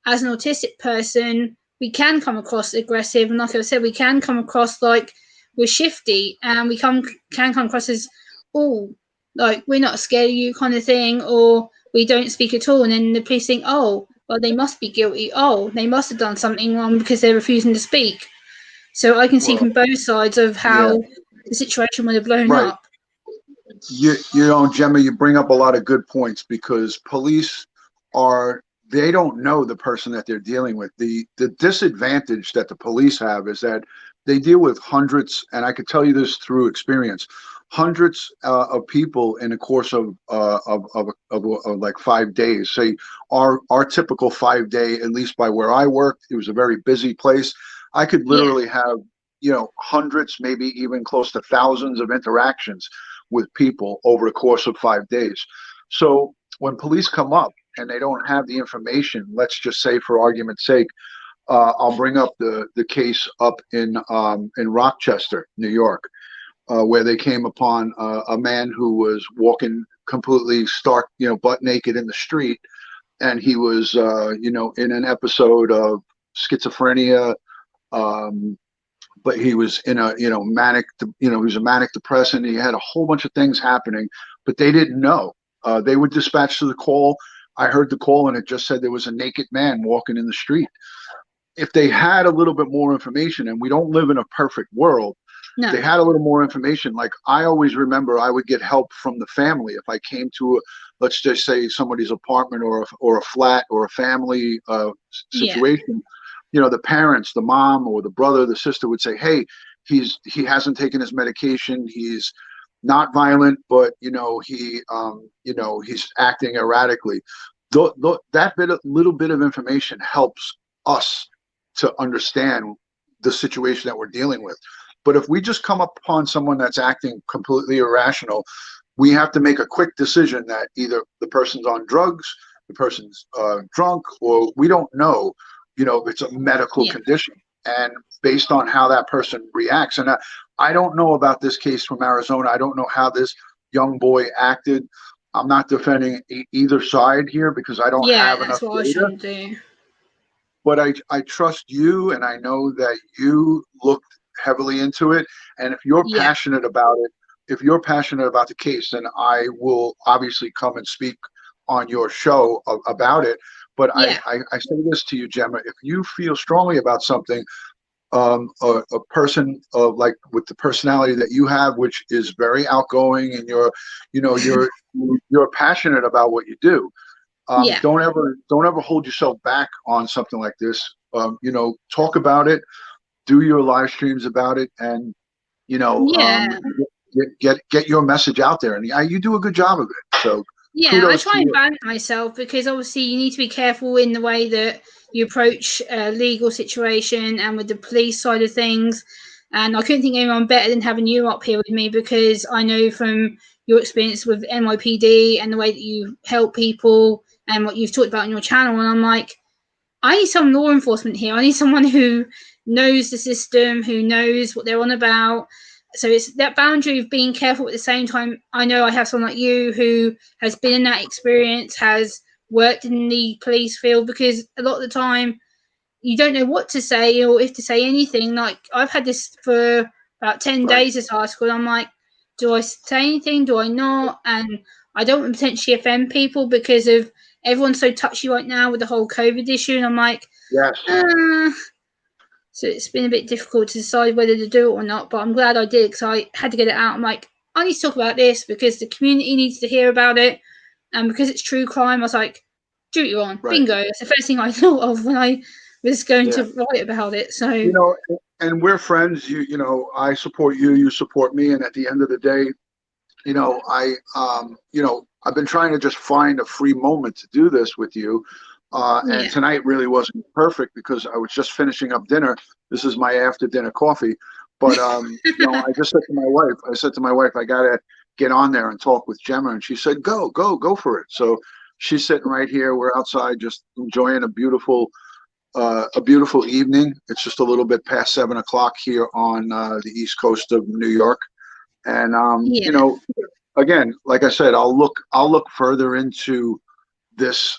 as an autistic person. We can come across aggressive, and like I said, we can come across like we're shifty, and can come across as, oh, like we're not scared of you kind of thing, or we don't speak at all, and then the police think, oh, well, they must be guilty. Oh, they must have done something wrong because they're refusing to speak. So I can see Well, from both sides of yeah, how the situation would have blown right. up. You know, Gemma, you bring up a lot of good points because police are they don't know the person that they're dealing with. The disadvantage that the police have is that they deal with hundreds, and I could tell you this through experience, hundreds of people in the course of like 5 days. Say our typical 5 day, at least by where I worked, it was a very busy place. I could Yeah, literally have hundreds, maybe even close to thousands of interactions with people over a course of 5 days. So when police come up and they don't have the information, let's just say for argument's sake, I'll bring up the case up in Rochester, New York, where they came upon a man who was walking completely stark, butt naked in the street, and he was, in an episode of schizophrenia, um, but he was in a manic, he was a manic depressant. He had a whole bunch of things happening, but they didn't know. They would dispatch to the call. I heard the call and it just said there was a naked man walking in the street. If they had a little bit more information, and we don't live in a perfect world, they no, had a little more information. Like I always remember, I would get help from the family if I came to let's just say somebody's apartment or a flat or a family yeah, situation. The parents, the mom or the brother, the sister would say, "Hey, he hasn't taken his medication. He's not violent, but he's acting erratically." That little bit of information helps us to understand the situation that we're dealing with. But if we just come upon someone that's acting completely irrational, we have to make a quick decision that either the person's on drugs, the person's drunk, or we don't know, it's a medical yeah, condition. And based on how that person reacts, and I don't know about this case from Arizona. I don't know how this young boy acted. I'm not defending either side here because I don't yeah. have That's enough what I was data. trying to do. But I trust you, and I know that you looked heavily into it. And Yeah, if you're passionate about the case, then I will obviously come and speak on your show about it. But yeah, I say this to you, Gemma: if you feel strongly about something, a person of like with the personality that you have, which is very outgoing, and you're passionate about what you do, yeah, don't ever hold yourself back on something like this. Talk about it, do your live streams about it, and you know, yeah. get your message out there. And you do a good job of it. So Yeah, I kudos to try and you. balance myself because obviously you need to be careful in the way that you approach a legal situation and with the police side of things. And I couldn't think of anyone better than having you up here with me because I know from your experience with NYPD and the way that you help people and what you've talked about on your channel. And I'm like, I need some law enforcement here. I need someone who knows the system, who knows what they're on about. So it's that boundary of being careful at the same time. I know I have someone like you who has been in that experience, has worked in the police field, because a lot of the time you don't know what to say or if to say anything. Like I've had this for about 10 Right. days, this article. I'm like, do I say anything? Do I not? And I don't want to potentially offend people because of everyone's so touchy right now with the whole COVID issue. And I'm like, Yes. uh, so it's been a bit difficult to decide whether to do it or not. But I'm glad I did because I had to get it out. I'm like, I need to talk about this because the community needs to hear about it. And because it's true crime, I was like, duty on, Right. bingo. It's the first thing I thought of when I was going Yeah. to write about it. So You know, and we're friends. You know, I support you, you support me, and at the end of the day, I've been trying to just find a free moment to do this with you. And yeah, tonight really wasn't perfect because I was just finishing up dinner. This is my after dinner coffee. But, I just said to my wife, I got to get on there and talk with Gemma. And she said, go for it. So she's sitting right here. We're outside just enjoying a beautiful evening. It's just a little bit past 7 o'clock here on the East Coast of New York. And, yeah, again, like I said, I'll look further into this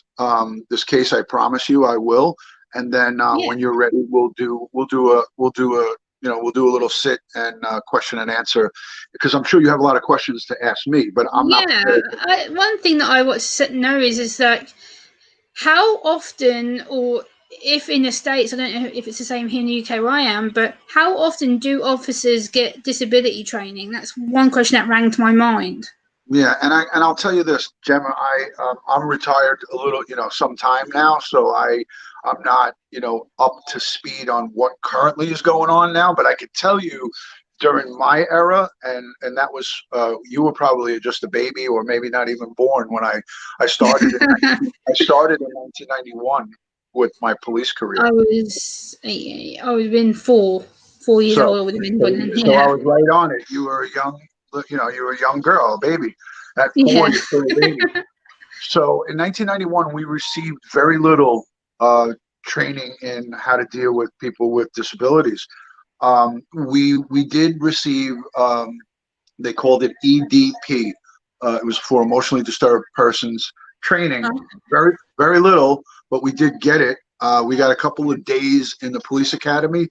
case. I promise you, I will. And then yeah, when you're ready, we'll do a little sit and question and answer, because I'm sure you have a lot of questions to ask me, but I'm not yeah. prepared. One thing that I want to know is that how often, or if in the States, I don't know if it's the same here in the UK where I am, but how often do officers get disability training? That's one question that rang to my mind. Yeah, and I'll tell you this, Gemma. I'm retired a little, some time now, so I'm not, up to speed on what currently is going on now. But I could tell you, during my era, and that was you were probably just a baby or maybe not even born when I started in I started in 1991 with my police career. I would have been 4 years So, old. I would have been, so, but so I yeah, was right on it. You were a young girl, a baby. At 4, yeah, you're still a baby. So in 1991, we received very little training in how to deal with people with disabilities. We did receive, they called it EDP. It was for emotionally disturbed persons training. Very, very little, but we did get it. We got a couple of days in the police academy,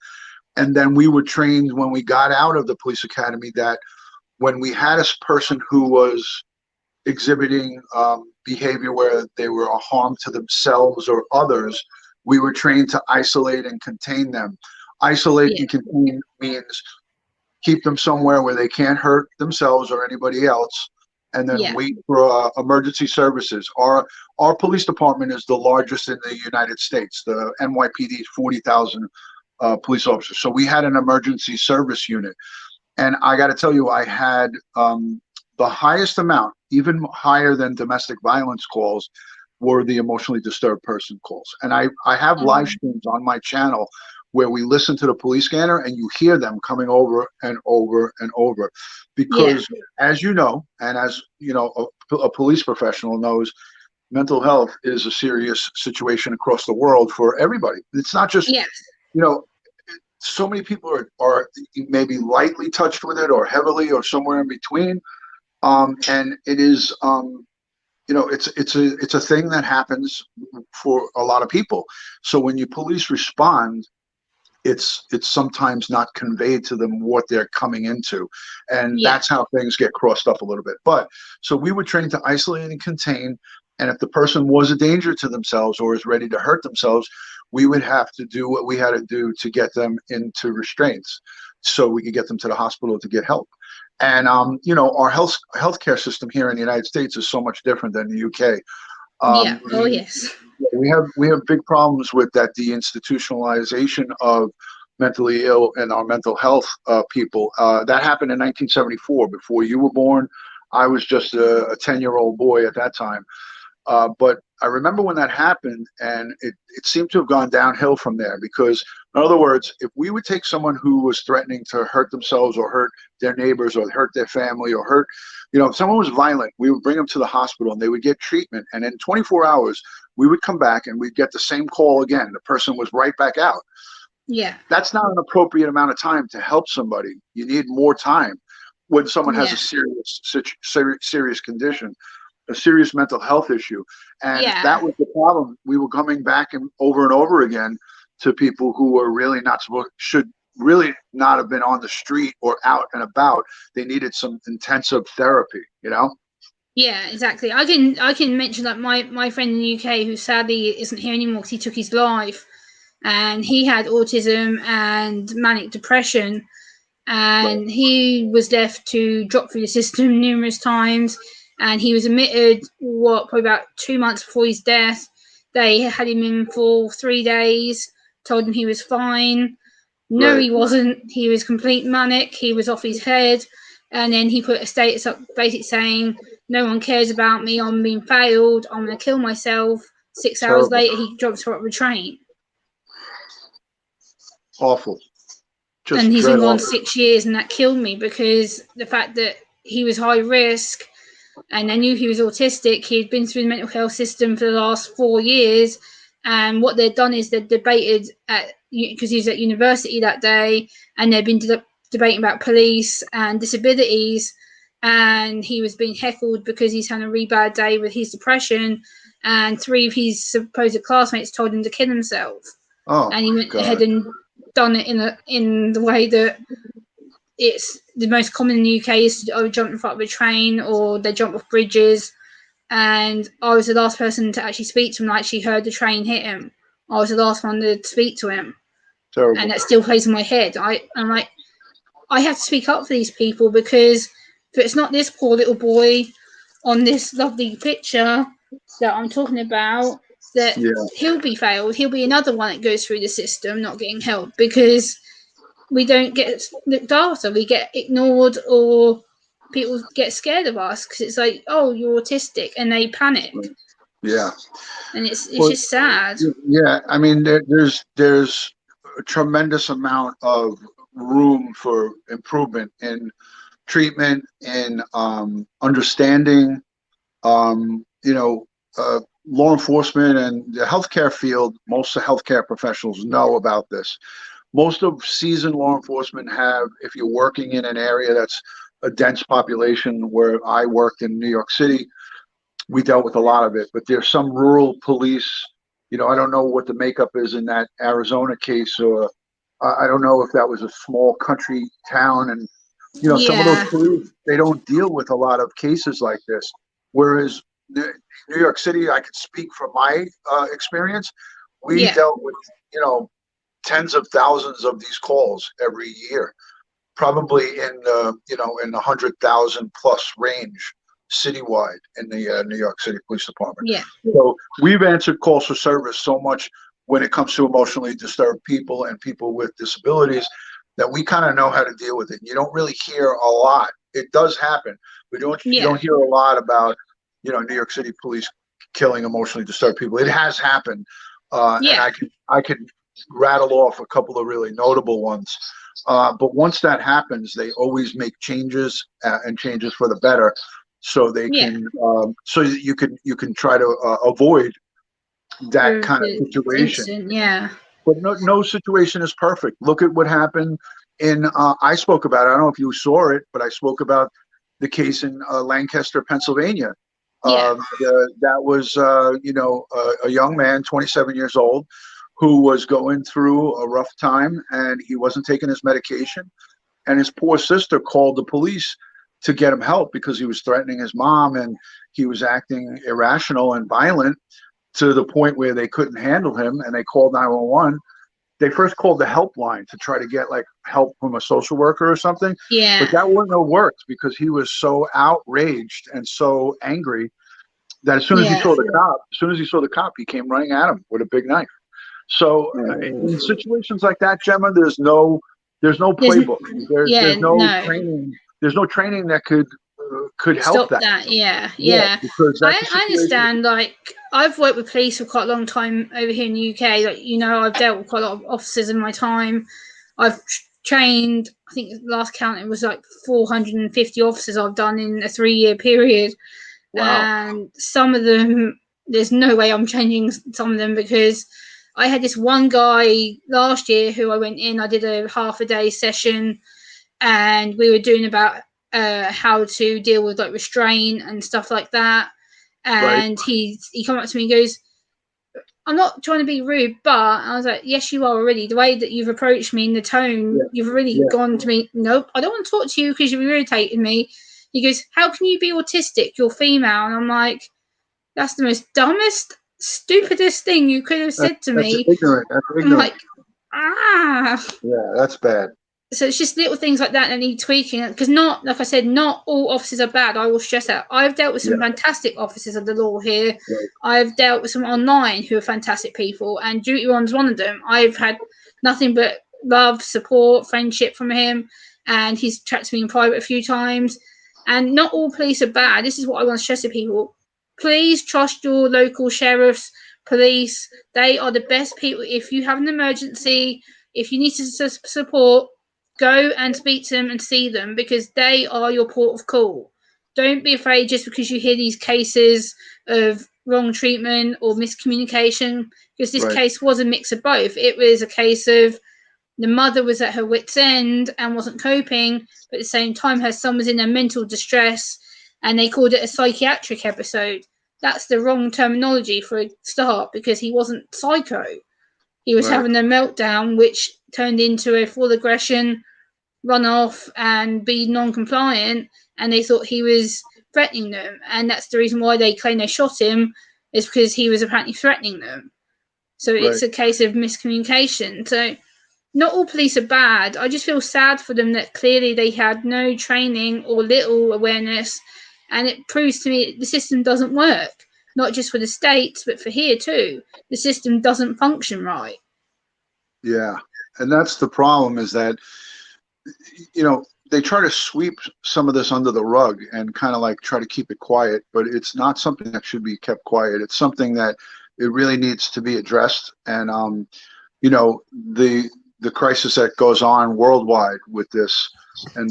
and then we were trained when we got out of the police academy that when we had a person who was exhibiting behavior where they were a harm to themselves or others, we were trained to isolate and contain them. Isolate yeah, and contain means keep them somewhere where they can't hurt themselves or anybody else, and then yeah, wait for emergency services. Our police department is the largest in the United States. The NYPD is 40,000 police officers. So we had an emergency service unit. And I got to tell you, I had the highest amount, even higher than domestic violence calls, were the emotionally disturbed person calls. And I have live streams on my channel where we listen to the police scanner and you hear them coming over and over and over. yeah, Because as you know, and as you know, a police professional knows, mental health is a serious situation across the world for everybody. It's not just, yeah, you know, so many people are maybe lightly touched with it or heavily or somewhere in between. And it is, it's a thing that happens for a lot of people. So when you police respond, it's sometimes not conveyed to them what they're coming into, and yeah, that's how things get crossed up a little bit. But so we were trained to isolate and contain, and if the person was a danger to themselves or is ready to hurt themselves, we would have to do what we had to do to get them into restraints so we could get them to the hospital to get help. And our healthcare system here in the United States is so much different than the UK. yeah. um, Oh, we, yes. we have big problems with that deinstitutionalization of mentally ill and our mental health people. That happened in 1974, before you were born. I was just a 10-year-old boy at that time. But I remember when that happened, and it seemed to have gone downhill from there. Because, in other words, if we would take someone who was threatening to hurt themselves or hurt their neighbors or hurt their family or hurt, if someone was violent, we would bring them to the hospital and they would get treatment. And in 24 hours, we would come back and we'd get the same call again. The person was right back out. Yeah. That's not an appropriate amount of time to help somebody. You need more time when someone has a serious condition, a serious mental health issue. And that was the problem. We were coming back and over again to people who were really should really not have been on the street or out and about. They needed some intensive therapy, Yeah, exactly. I can mention that my friend in the UK, who sadly isn't here anymore because he took his life, and he had autism and manic depression, and he was left to drop through the system numerous times, and he was admitted probably about 2 months before his death. They had him in for 3 days, told him he was fine. No, he wasn't. He was complete manic. He was off his head. And then he put a status up basically saying, no one cares about me. I'm being failed. I'm going to kill myself. 6 hours later, he drops her up the train. Awful. And he's been gone 6 years, and that killed me, because the fact that he was high risk and I knew he was autistic. He'd been through the mental health system for the last 4 years. And what they'd done is they'd debated because he was at university that day, and they'd been debating about police and disabilities, and he was being heckled because he's had a really bad day with his depression, and 3 of his supposed classmates told him to kill himself. And he went ahead and done it in the way that it's the most common in the UK is to jump in front of a train, or they jump off bridges. And I was the last person to actually speak to him. I actually heard the train hit him. I was the last one to speak to him. Terrible. And that still plays in my head. I'm like, I have to speak up for these people, because if it's not this poor little boy on this lovely picture that I'm talking about, that he'll be failed. He'll be another one that goes through the system not getting help, because we don't get looked after. We get ignored, or people get scared of us because it's like, oh, you're autistic, and they panic. Yeah. And it's just sad. Yeah. I mean, there's a tremendous amount of room for improvement in treatment and understanding. Law enforcement and the healthcare field, most of the healthcare professionals know about this. Most of seasoned law enforcement have, if you're working in an area that's a dense population, where I worked in New York City, we dealt with a lot of it. But there's some rural police, I don't know what the makeup is in that Arizona case, or I don't know if that was a small country town. And, some of those police, they don't deal with a lot of cases like this. Whereas New York City, I could speak from my experience, we dealt with, tens of thousands of these calls every year, probably in the 100,000 plus range citywide in the New York City Police Department. Yeah. So we've answered calls for service so much when it comes to emotionally disturbed people and people with disabilities, that we kind of know how to deal with it. You don't really hear a lot. It does happen, but you don't hear a lot about, New York City police killing emotionally disturbed people. It has happened, and I can rattle off a couple of really notable ones. But once that happens, they always make changes and changes for the better, so they can so you can try to avoid that kind of situation. But no situation is perfect. Look at what happened in I spoke about it. I don't know if you saw it, but I spoke about the case in Lancaster, Pennsylvania. That was a young man, 27 years old, who was going through a rough time, and he wasn't taking his medication. And his poor sister called the police to get him help, because he was threatening his mom, and he was acting irrational and violent to the point where they couldn't handle him, and they called 911. They first called the helpline to try to get help from a social worker or something. But that wouldn't have worked, because he was so outraged and so angry that as soon as he saw the cop, he came running at him with a big knife. So in situations like that, Gemma, there's no playbook. There's no training. There's no training that could could help stop that. that. Yeah, Yeah, yeah. because that's a I situation. understand. Like, I've worked with police for quite a long time over here in the UK. Like, you know, I've dealt with quite a lot of officers in my time. I've trained, I think last count it was like 450 officers I've done in a 3-year period. Wow. And some of them, there's no way I'm changing some of them, because I had this one guy last year who I went in, I did a half a day session, and we were doing about how to deal with like restraint and stuff like that. Right. And he come up to me and goes, I'm not trying to be rude, but I was like, yes, you are already. The way that you've approached me and the tone, Yeah. you've already gone to me. Nope, I don't want to talk to you because you're irritating me. He goes, how can you be autistic? You're female. And I'm like, that's the most dumbest, stupidest thing you could have said to That's me. ignorant. That's I'm ignorant. like, ah. Yeah, that's bad. So it's just little things like that that need tweaking, because not, like I said, not all officers are bad. I will stress that. I've dealt with some fantastic officers of the law here. Right. I've dealt with some online who are fantastic people, and Duty Ron's one of them. I've had nothing but love, support, friendship from him, and he's chatted to me in private a few times. And not all police are bad. This is what I want to stress to people. Please trust your local sheriffs, police. They are the best people. If you have an emergency, if you need support, go and speak to them and see them, because they are your port of call. Don't be afraid just because you hear these cases of wrong treatment or miscommunication, because this case was a mix of both. It was a case of the mother was at her wit's end and wasn't coping, but at the same time her son was in a mental distress, and they called it a psychiatric episode. That's the wrong terminology for a start, because he wasn't psycho. He was having a meltdown, which turned into a full aggression, run off and be non-compliant, and they thought he was threatening them, and that's the reason why they claim they shot him, is because he was apparently threatening them. So it's a case of miscommunication. So not all police are bad. I just feel sad for them that clearly they had no training or little awareness, and it proves to me the system doesn't work, not just for the States but for here too. The system doesn't function right. Yeah, and that's the problem, is that, you know, they try to sweep some of this under the rug and kind of like try to keep it quiet, but it's not something that should be kept quiet. It's something that it really needs to be addressed. And you know, the crisis that goes on worldwide with this, and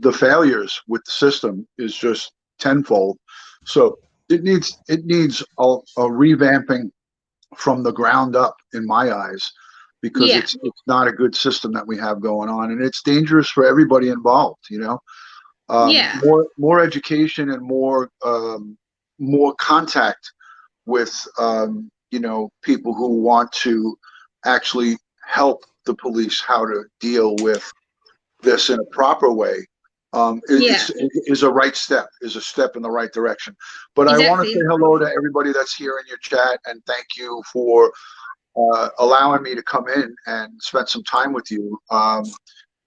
the failures with the system is just tenfold. So it needs a revamping from the ground up, in my eyes, because it's not a good system that we have going on, and it's dangerous for everybody involved. You know, more education and more contact with you know, people who want to actually help the police how to deal with this in a proper way. Is a right step, is a step in the right direction. But I want to say hello to everybody that's here in your chat, and thank you for allowing me to come in and spend some time with you.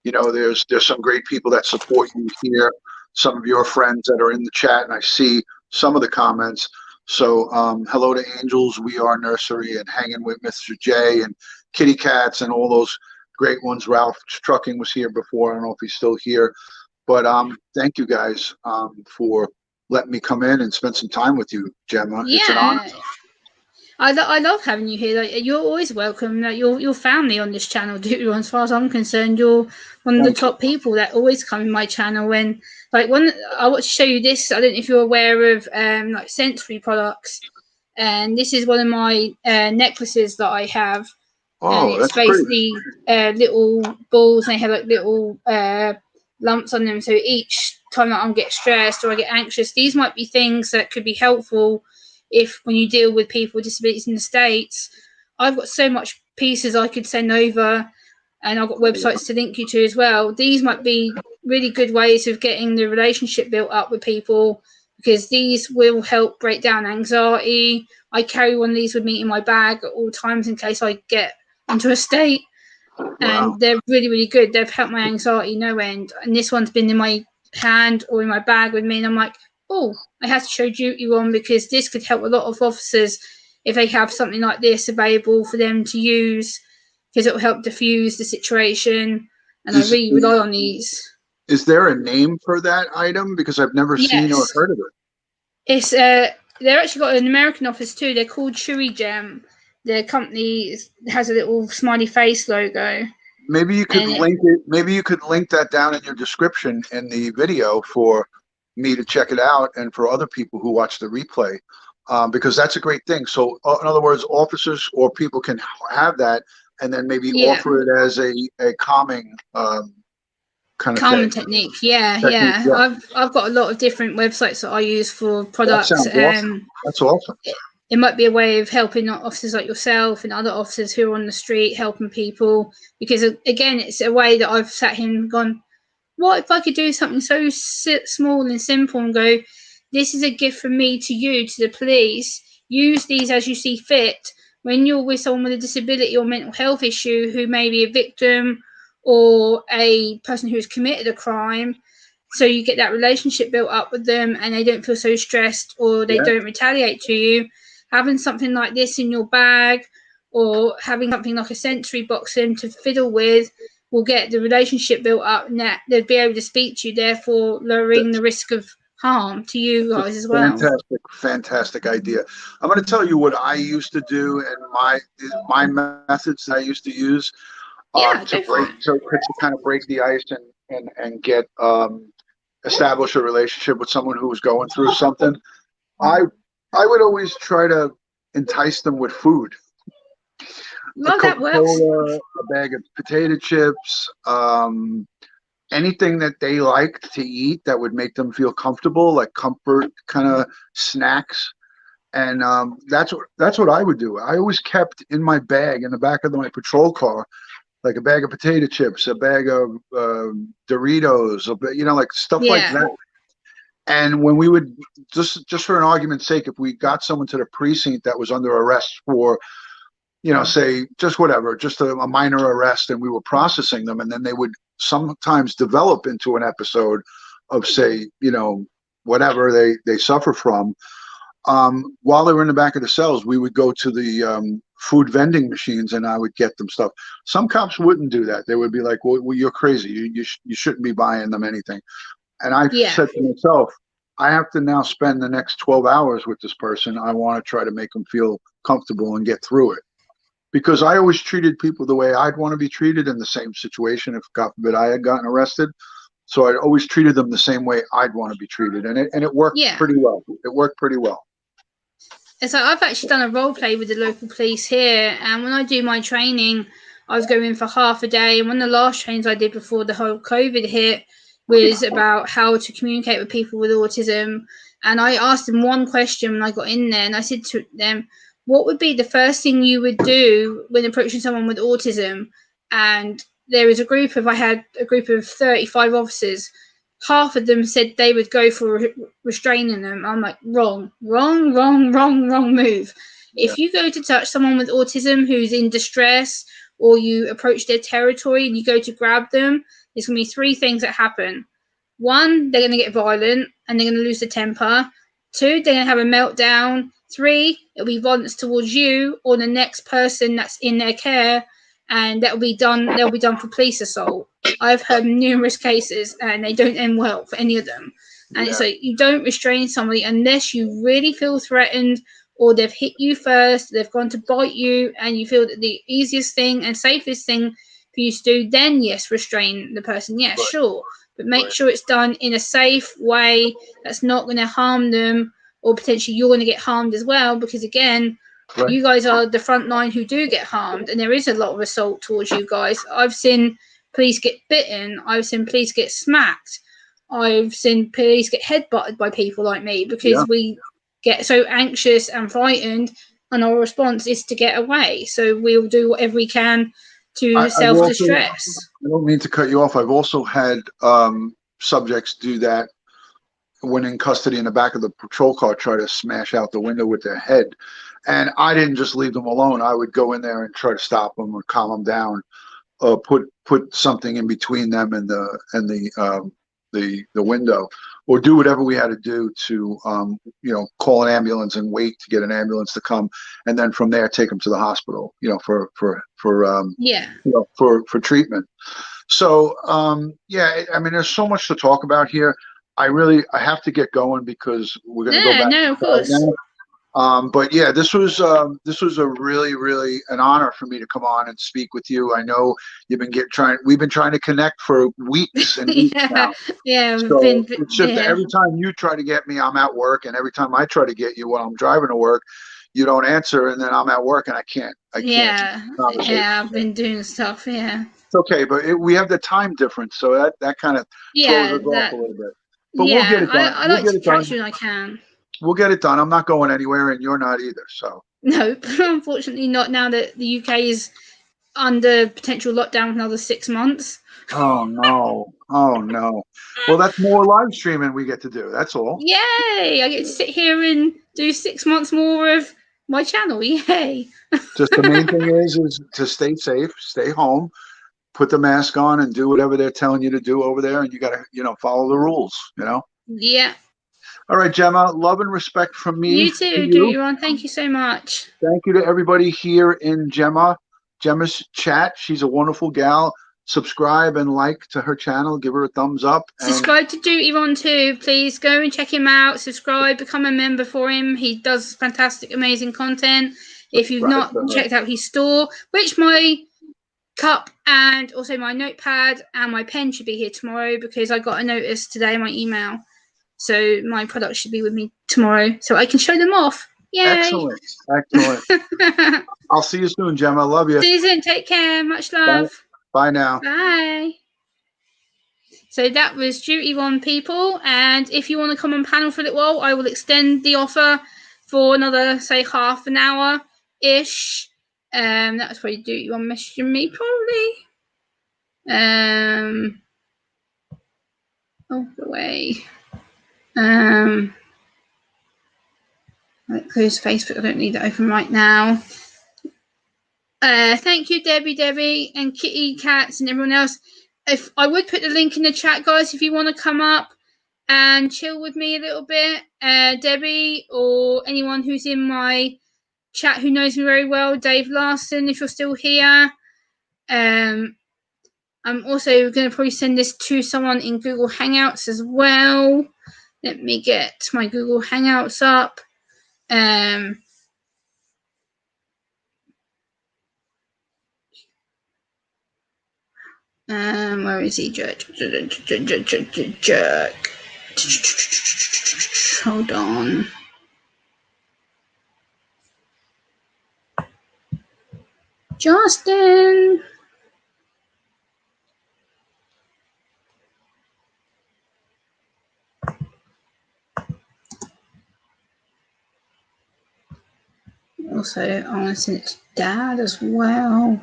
You know, there's some great people that support you here, some of your friends that are in the chat, and I see some of the comments. So hello to Angels, We Are Nursery, and Hanging with Mr. J, and Kitty Cats, and all those great ones. Ralph Trucking was here before. I don't know if he's still here. But thank you guys for letting me come in and spend some time with you, Gemma. It's an honor. I love having you here. Like, you're always welcome. Like, your family on this channel, as far as I'm concerned, you're one of the top people that always come in my channel. When, like, I want to show you this. I don't know if you're aware of like sensory products, and this is one of my necklaces that I have. Oh, and it's basically little balls, and they have like little lumps on them. So each time that I get stressed or I get anxious, these might be things that could be helpful if, when you deal with people with disabilities in the States. I've got so much pieces I could send over, and I've got websites to link you to as well. These might be really good ways of getting the relationship built up with people, because these will help break down anxiety. I carry one of these with me in my bag at all times in case I get into a state. And they're really, really good. They've helped my anxiety no end. And this one's been in my hand or in my bag with me, and I'm like, oh, I have to show Duty Ron, because this could help a lot of officers if they have something like this available for them to use, because it will help diffuse the situation. And I really rely on these. Is there a name for that item? Because I've never seen or Yes. heard of it. It's they're actually got an American office too. They're called Chewy Jam. The company has a little smiley face logo. Maybe you could And link it. Maybe you could link that down in your description in the video for me to check it out and for other people who watch the replay, because that's a great thing. So, in other words, officers or people can have that and then maybe yeah, offer it as a calming kind of calming thing. technique. Yeah, Technique. yeah. Yeah, I've got a lot of different websites that I use for that products. sounds awesome. That's awesome. It might be a way of helping officers like yourself and other officers who are on the street helping people. Because again, it's a way that I've sat here and gone, what if I could do something so small and simple and go, this is a gift from me to you, to the police. Use these as you see fit. When you're with someone with a disability or mental health issue who may be a victim or a person who's committed a crime, so you get that relationship built up with them and they don't feel so stressed or they Yeah. don't retaliate to you. Having something like this in your bag or having something like a sensory box in to fiddle with will get the relationship built up and that they'll be able to speak to you, therefore lowering the risk of harm to you guys as well. Fantastic idea. I'm going to tell you what I used to do and my methods that I used to use Yeah, to go for break it. to kind of break the ice and get establish a relationship with someone who was going through something. I I would always try to entice them with food. A Well, that works. Coca-Cola, a bag of potato chips, anything that they liked to eat that would make them feel comfortable, like comfort kind of snacks. And that's what I would do. I always kept in my bag in the back of my patrol car, like a bag of potato chips, a bag of Doritos, like stuff like Yeah. that. And when we would just for an argument's sake, if we got someone to the precinct that was under arrest for, say just whatever, just a minor arrest, and we were processing them, and then they would sometimes develop into an episode of, say, whatever they suffer from. While they were in the back of the cells, we would go to the food vending machines and I would get them stuff. Some cops wouldn't do that. They would be like, well, you're crazy. You shouldn't be buying them anything. And I Yeah. said to myself, I have to now spend the next 12 hours with this person. I want to try to make them feel comfortable and get through it. Because I always treated people the way I'd want to be treated in the same situation if, God forbid, I had gotten arrested. So I'd always treated them the same way I'd want to be treated. And it worked pretty well. It worked pretty well. So I've actually done a role play with the local police here, and when I do my training, I was going for half a day. And one of the last trainings I did before the whole COVID hit was about how to communicate with people with autism. And I asked them one question when I got in there, and I said to them, what would be the first thing you would do when approaching someone with autism? And I had a group of 35 officers. Half of them said they would go for restraining them. I'm like, wrong move. Yeah. If you go to touch someone with autism who's in distress or you approach their territory and you go to grab them, there's going to be three things that happen. One, they're going to get violent and they're going to lose their temper. Two, they're going to have a meltdown. Three, it'll be violence towards you or the next person that's in their care, and they'll be done for police assault. I've heard numerous cases and they don't end well for any of them. And it's like, you don't restrain somebody unless you really feel threatened or they've hit you first, they've gone to bite you, and you feel that the easiest thing and safest thing for you to do, then yes, restrain the person. Yeah, sure. But make sure it's done in a safe way that's not going to harm them, or potentially you're going to get harmed as well, because again, you guys are the front line who do get harmed, and there is a lot of assault towards you guys. I've seen police get bitten. I've seen police get smacked. I've seen police get headbutted by people like me because we get so anxious and frightened, and our response is to get away. So we'll do whatever we can to self-distress. I don't mean to cut you off. I've also had subjects do that when in custody in the back of the patrol car, try to smash out the window with their head. And I didn't just leave them alone. I would go in there and try to stop them or calm them down, put something in between them and the window, or do whatever we had to do to call an ambulance and wait to get an ambulance to come, and then from there take them to the hospital, for treatment. So, yeah, I mean, there's so much to talk about here. I have to get going because we're going to go Yeah, back no, of to course. now. But yeah, this was a really, really an honor for me to come on and speak with you. I know we've been trying to connect for weeks and weeks Yeah, now. yeah, we've So been it's just that yeah, every time you try to get me, I'm at work, and every time I try to get you while I'm driving to work, you don't answer, and then I'm at work and I can't yeah, conversation. yeah. I've been doing stuff. Yeah, It's okay, but we have the time difference, so that kind of throws yeah, us off a little bit. But we'll get yeah. it done. I We'll like get to it catch done. you when I can. We'll get it done. I'm not going anywhere, and you're not either. So, Nope, unfortunately not. Now that the UK is under potential lockdown for another 6 months. oh no, oh no. Well, that's more live streaming we get to do. That's all. Yay! I get to sit here and do 6 months more of my channel. Yay! Just the main thing is to stay safe, stay home, put the mask on, and do whatever they're telling you to do over there. And you got to, follow the rules. Yeah. All right, Gemma. Love and respect from me You to too, do you. you on? Thank you so much. Thank you to everybody here in Gemma's chat. She's a wonderful gal. Subscribe and like to her channel. Give her a thumbs up. And Subscribe to Duty Ron too. Please go and check him out. Subscribe, become a member for him. He does fantastic, amazing content. If you've subscribe not to her. checked out his store, which my cup and also my notepad and my pen should be here tomorrow because I got a notice today in my email. So my products should be with me tomorrow so I can show them off. Yay! Excellent. Excellent. I'll see you soon, Gemma. Love you. See you soon. Take care. Much Bye. love. Bye now. Bye. So that was Duty One people, and if you want to come on panel for a little while, I will extend the offer for another, say, half an hour ish. That's probably Duty One messaging me probably. Oh, the way. Close Facebook. I don't need that open right now. Thank you, Debbie, and Kitty Cats, and everyone else. If I would put the link in the chat, guys, if you want to come up and chill with me a little bit, Debbie or anyone who's in my chat who knows me very well, Dave Larson, if you're still here. I'm also going to probably send this to someone in Google Hangouts as well. Let me get my Google Hangouts up. Where is he? Jerk. Hold on. Justin. Also, I want to send it to Dad as well.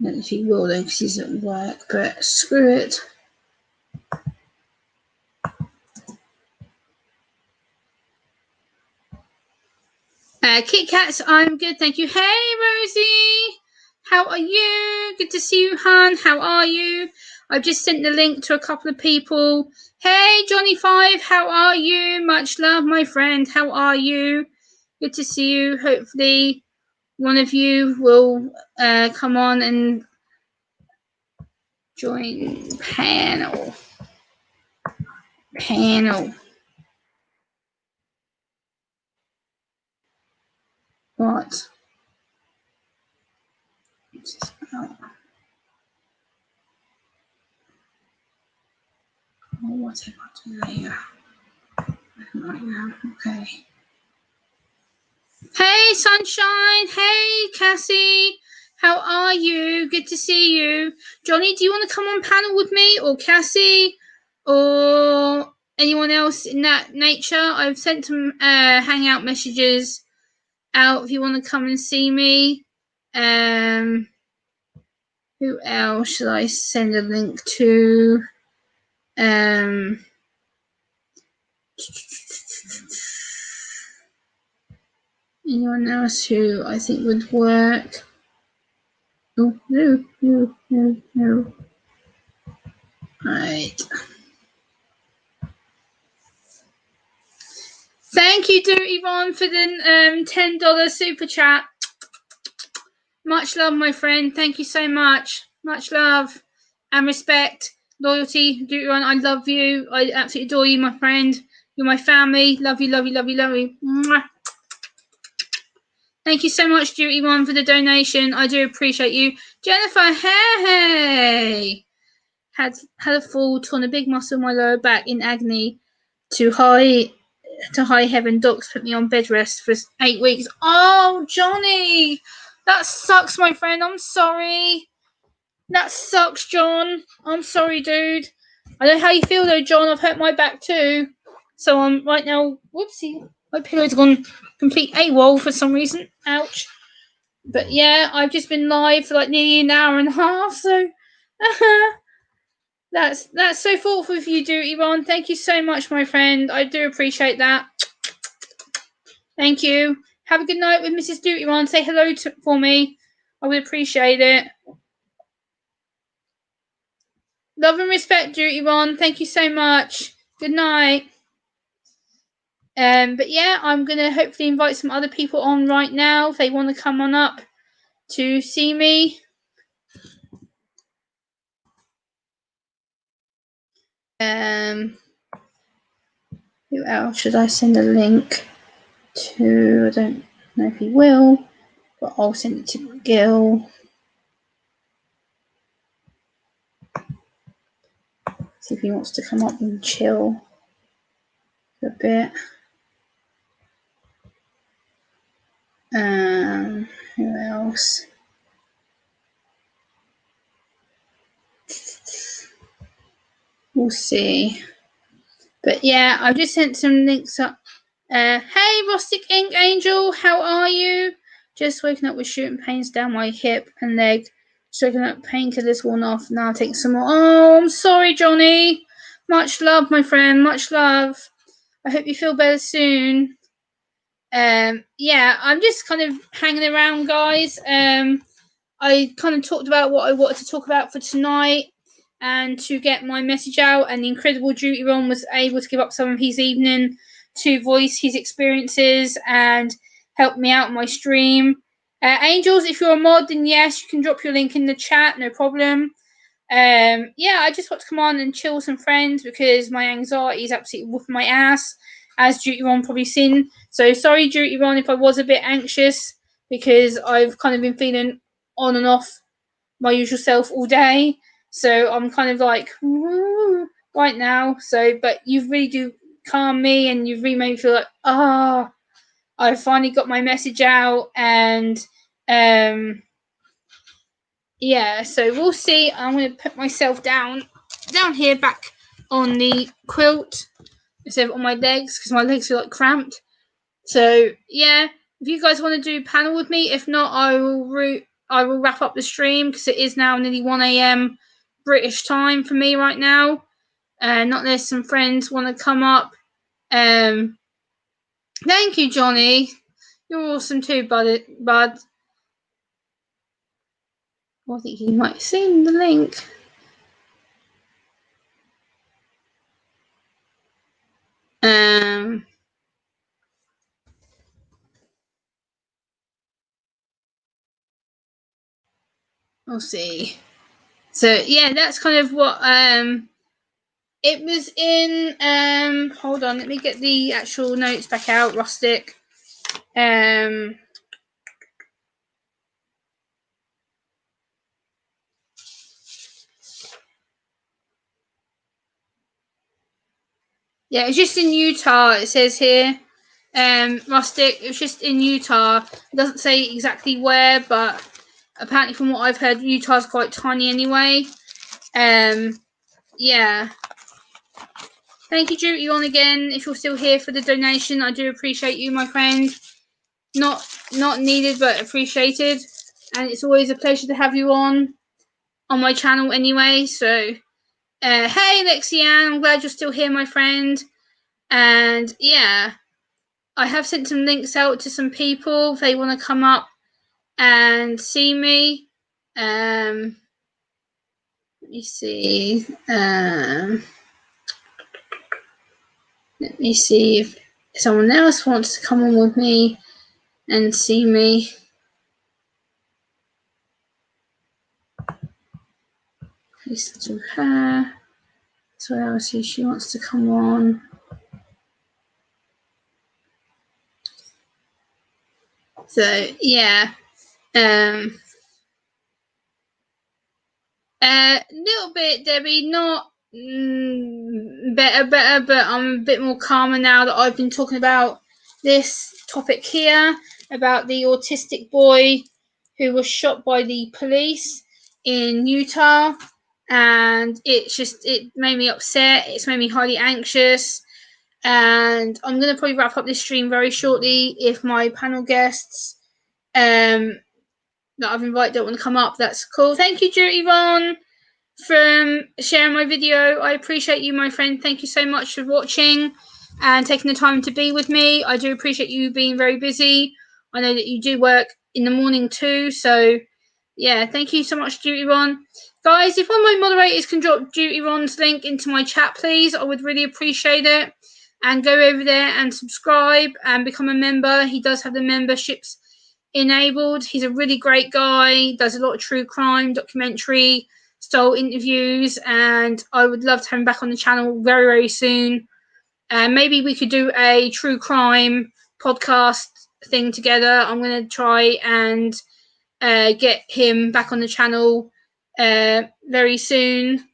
I don't know if he will though, because he's at work, but screw it. Kit Kats, I'm good, thank you. Hey, Rosie, how are you? Good to see you, hon. How are you? I've just sent the link to a couple of people. Hey, Johnny Five, how are you? Much love, my friend. How are you? Good to see you. Hopefully, one of you will come on and join panel. What? What's it got to there? Right now, okay. Hey, Sunshine. Hey, Cassie. How are you? Good to see you. Johnny, do you want to come on panel with me or Cassie or anyone else in that nature? I've sent some hangout messages out if you want to come and see me. Who else should I send a link to? Anyone else who I think would work? Oh, no. Right. Thank you, Yvonne, for the $10 super chat. Much love, my friend. Thank you so much. Much love. and respect, loyalty. Deuteron, I love you. I absolutely adore you, my friend. You're my family. Love you, love you, love you, love you. Mwah. Thank you so much, Duty One, for the donation. I do appreciate you. Jennifer, hey! Had a fall, torn a big muscle in my lower back in agony. To high heaven, docs put me on bed rest for 8 weeks. Oh, Johnny! That sucks, my friend. I'm sorry. That sucks, John. I'm sorry, dude. I don't know how you feel, though, John. I've hurt my back, too. So I'm right now... Whoopsie. My pillow's gone complete AWOL for some reason. Ouch. But yeah, I've just been live for like nearly an hour and a half, so... That's so thoughtful of you, Duty Ron. Thank you so much, my friend. I do appreciate that. Thank you. Have a good night with Mrs. Duty Ron. Say hello for me. I would appreciate it. Love and respect, Duty Ron. Thank you so much. Good night. But yeah, I'm gonna hopefully invite some other people on right now if they want to come on up to see me. Who else should I send a link to? I don't know if he will, but I'll send it to Gil. See if he wants to come up and chill for a bit. Who else? We'll see. But yeah, I've just sent some links up. Hey, Rustic Ink Angel, how are you? Just waking up with shooting pains down my hip and leg. Soaking up painkillers worn off. Now I'll take some more. Oh, I'm sorry, Johnny. Much love, my friend. Much love. I hope you feel better soon. Yeah, I'm just kind of hanging around, guys. I kind of talked about what I wanted to talk about for tonight and to get my message out, and the incredible Duty Ron was able to give up some of his evening to voice his experiences and help me out on my stream. Angels, if you're a mod, then yes, you can drop your link in the chat, no problem. Yeah, I just want to come on and chill with some friends because my anxiety is absolutely whooping my ass, as Duty Ron probably seen. So sorry, Duty Ron, if I was a bit anxious because I've kind of been feeling on and off my usual self all day. So I'm kind of like right now. So, but you really do calm me, and you really made me feel like, I finally got my message out, and yeah. So we'll see. I'm going to put myself down here back on the quilt instead of on my legs because my legs are like cramped. So yeah, if you guys want to do panel with me, if not, I will wrap up the stream because it is now nearly 1 a.m. British time for me right now. Not unless some friends want to come up. Thank you, Johnny. You're awesome too, bud. Well, I think you might have seen the link. We'll see. So yeah, that's kind of what it was in. Hold on, let me get the actual notes back out. Rustic. Yeah, it's just in Utah. It says here, Rustic. It was just in Utah. It doesn't say exactly where, but apparently, from what I've heard, Utah's quite tiny anyway. Yeah. Thank you, Duty On again. If you're still here for the donation, I do appreciate you, my friend. Not needed, but appreciated. And it's always a pleasure to have you on my channel anyway. So, hey, Lexianne, I'm glad you're still here, my friend. And yeah, I have sent some links out to some people if they want to come up and see me. Let me see. Let me see if someone else wants to come on with me and see me. Listen to her. So I'll see if she wants to come on. So yeah. A little bit, Debbie, not better, but I'm a bit more calmer now that I've been talking about this topic here, about the autistic boy who was shot by the police in Utah. And it made me upset. It's made me highly anxious. And I'm going to probably wrap up this stream very shortly. If my panel guests that I've invited don't want to come up, that's cool. Thank you, Drew Yvonne, from sharing my video. I appreciate you, my friend. Thank you so much for watching and taking the time to be with me. I do appreciate you being very busy. I know that you do work in the morning too, so yeah, thank you so much, Duty Ron. Guys, if one of my moderators can drop Duty Ron's link into my chat, please, I would really appreciate it. And go over there and subscribe and become a member. He does have the memberships enabled. He's a really great guy, does a lot of true crime, documentary style interviews, and I would love to have him back on the channel very, very soon. And maybe we could do a true crime podcast thing together. I'm going to try and get him back on the channel very soon.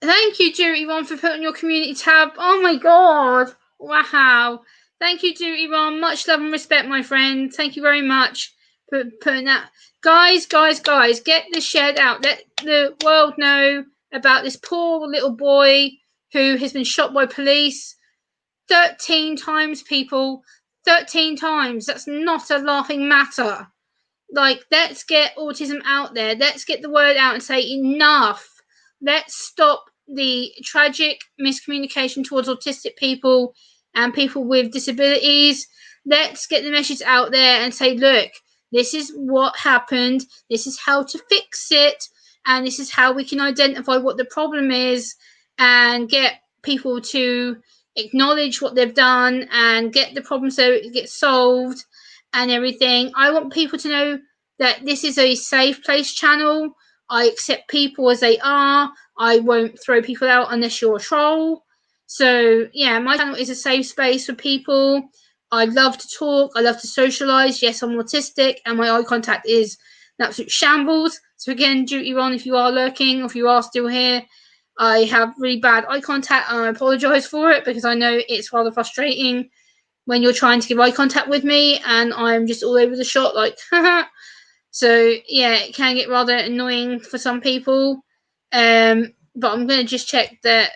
Thank you, Duty Ron, for putting your community tab. Oh my god. Wow. Thank you, Duty Ron. Much love and respect, my friend. Thank you very much for putting that. Guys, get this shared out. Let the world know about this poor little boy who has been shot by police 13 times, people. 13 times. That's not a laughing matter. Like, let's get autism out there. Let's get the word out and say enough. Let's stop the tragic miscommunication towards autistic people and people with disabilities. Let's get the message out there and say, look, this is what happened. This is how to fix it. And this is how we can identify what the problem is and get people to acknowledge what they've done and get the problem so it gets solved and everything. I want people to know that this is a safe place channel. I accept people as they are. I won't throw people out unless you're a troll. So yeah, my channel is a safe space for people. I love to talk. I love to socialize. Yes, I'm autistic and my eye contact is an absolute shambles. So again, Duty Ron, if you are lurking or if you are still here, I have really bad eye contact and I apologize for it because I know it's rather frustrating when you're trying to give eye contact with me and I'm just all over the shot like, haha. So yeah, it can get rather annoying for some people. But I'm going to just check that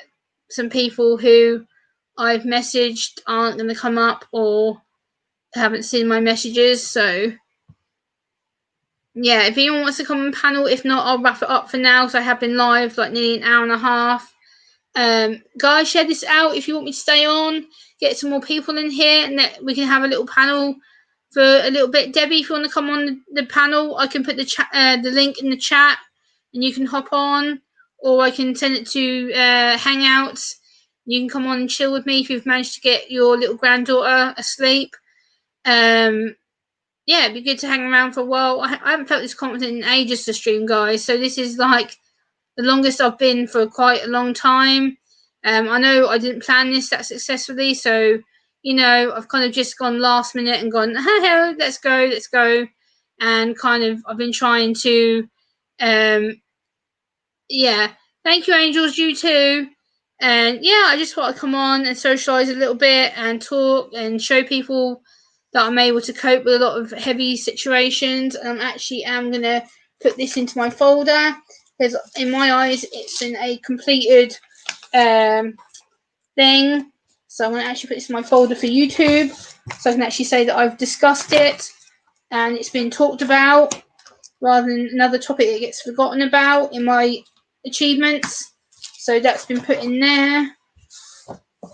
some people who I've messaged aren't going to come up or haven't seen my messages. So yeah, if anyone wants to come on panel, if not, I'll wrap it up for now because I have been live like nearly an hour and a half. Guys, share this out if you want me to stay on, get some more people in here, and that we can have a little panel for a little bit. Debbie, if you want to come on the panel, I can put the link in the chat and you can hop on, or I can send it to Hangouts. You can come on and chill with me if you've managed to get your little granddaughter asleep. Yeah, it'd be good to hang around for a while. I haven't felt this confident in ages to stream, guys, so this is like the longest I've been for quite a long time. I know I didn't plan this that successfully, so you know I've kind of just gone last minute and gone, hey, let's go, and kind of I've been trying to, yeah. Thank you, Angels, you too. And yeah, I just want to come on and socialize a little bit and talk and show people that I'm able to cope with a lot of heavy situations. And I'm gonna put this into my folder because in my eyes it's in a completed thing. So I'm going to actually put this in my folder for YouTube so I can actually say that I've discussed it and it's been talked about rather than another topic that gets forgotten about in my achievements. So that's been put in there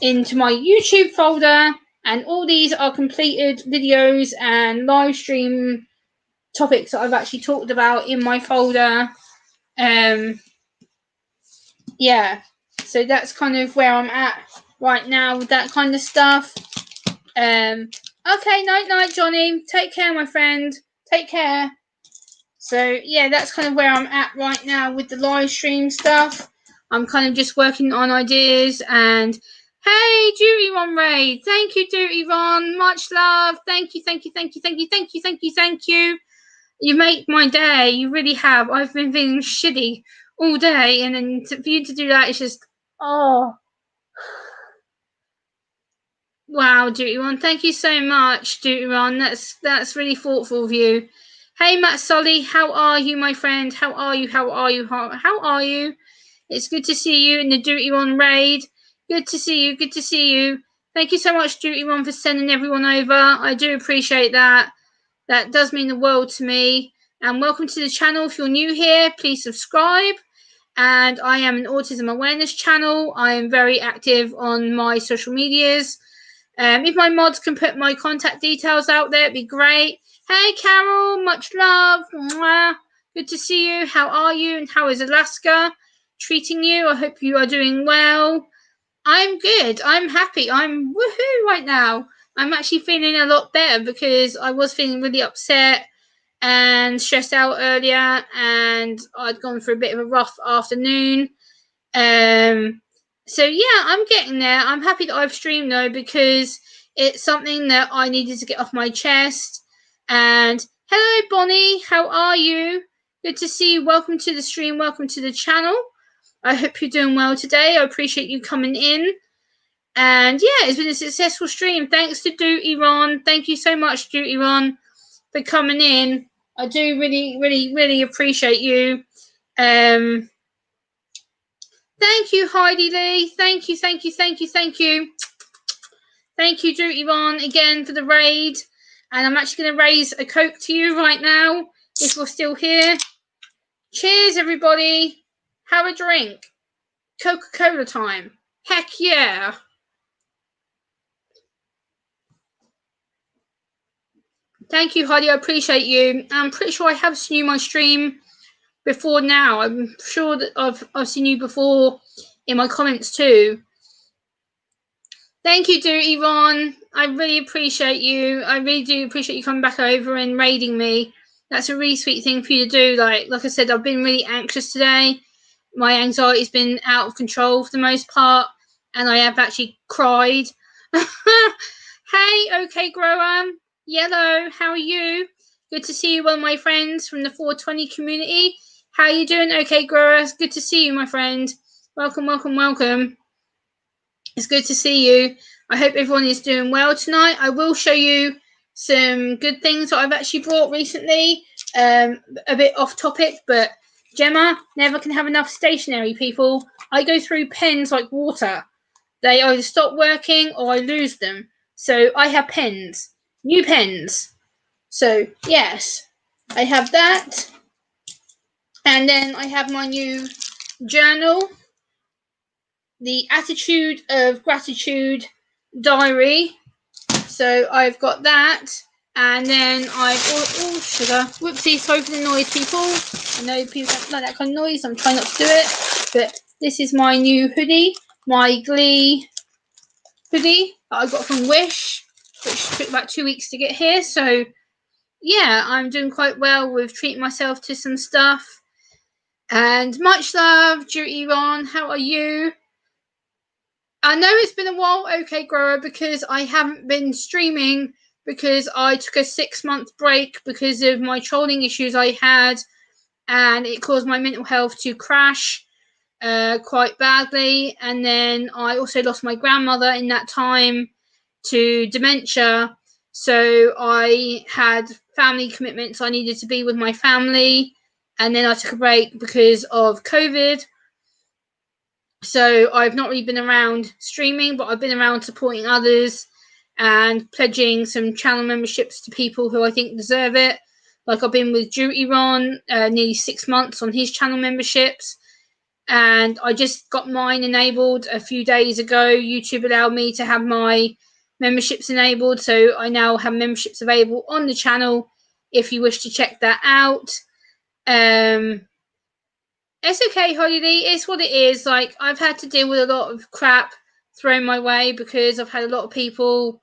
into my YouTube folder, and all these are completed videos and live stream topics that I've actually talked about in my folder. Yeah, so that's kind of where I'm at right now with that kind of stuff. Okay, night, Johnny. Take care, my friend. Take care. So yeah, that's kind of where I'm at right now with the live stream stuff. I'm kind of just working on ideas. And hey, Duty Ron Ray, thank you, Duty Ron, much love. Thank you, thank you, thank you, thank you, thank you, thank you, thank you. You make my day. You really have. I've been feeling shitty all day, and then for you to do that, it's just wow, Duty Ron. Thank you so much, Duty Ron. That's really thoughtful of you. Hey, Matt Solly, how are you, my friend? How are you? How are you? How are you? It's good to see you in the Duty Ron raid. Good to see you. Good to see you. Thank you so much, Duty Ron, for sending everyone over. I do appreciate that. That does mean the world to me. And welcome to the channel. If you're new here, please subscribe. And I am an autism awareness channel. I am very active on my social medias. If my mods can put my contact details out there, it'd be great. Hey, Carol, much love. Mwah. Good to see you. How are you? And how is Alaska treating you? I hope you are doing well. I'm good. I'm happy. I'm woohoo right now. I'm actually feeling a lot better because I was feeling really upset and stressed out earlier, and I'd gone through a bit of a rough afternoon. So yeah, I'm getting there. I'm happy that I've streamed though, because it's something that I needed to get off my chest. And hello, Bonnie. How are you? Good to see you. Welcome to the stream. Welcome to the channel. I hope you're doing well today. I appreciate you coming in. And yeah, it's been a successful stream. Thanks to Duty Ron. Thank you so much, Duty Ron, for coming in. I do really, really, really appreciate you. Thank you, Heidi Lee. Thank you, thank you, thank you, thank you. Thank you, Duty Ron, again for the raid. And I'm actually going to raise a Coke to you right now, if we're still here. Cheers, everybody. Have a drink. Coca-Cola time. Heck yeah. Thank you, Heidi. I appreciate you. I'm pretty sure I have seen you on my stream before now. I'm sure that I've seen you before in my comments too. Thank you, Duty Ron. I really appreciate you. I really do appreciate you coming back over and raiding me. That's a really sweet thing for you to do. Like I said, I've been really anxious today. My anxiety's been out of control for the most part, and I have actually cried. Hey, okay, Graham. Yellow, how are you? Good to see you, one of my friends from the 420 community. How are you doing? Okay, Graham. Good to see you, my friend. Welcome, welcome, welcome. It's good to see you. I hope everyone is doing well tonight. I will show you some good things that I've actually brought recently. A bit off topic, but Gemma, never can have enough stationery, people. I go through pens like water. They either stop working or I lose them. So I have pens. New pens. So, yes. I have that. And then I have my new journal. The Attitude of Gratitude diary. So I've got that, and then I've sugar. Whoopsie, sorry for the noise, people. I know people don't like that kind of noise. I'm trying not to do it, but this is my new hoodie, my Glee hoodie that I got from Wish, which took about 2 weeks to get here. So yeah, I'm doing quite well with treating myself to some stuff. And much love, Duty Ron. How are you? I know it's been a while, okay, Grower, because I haven't been streaming because I took a 6-month break because of my trolling issues I had, and it caused my mental health to crash quite badly. And then I also lost my grandmother in that time to dementia. So I had family commitments. I needed to be with my family. And then I took a break because of COVID. So I've not really been around streaming, but I've been around supporting others and pledging some channel memberships to people who I think deserve it. Like I've been with Duty Ron nearly 6 months on his channel memberships. And I just got mine enabled a few days ago. YouTube allowed me to have my memberships enabled. So I now have memberships available on the channel if you wish to check that out. It's okay, Holiday. It's what it is. Like, I've had to deal with a lot of crap thrown my way because I've had a lot of people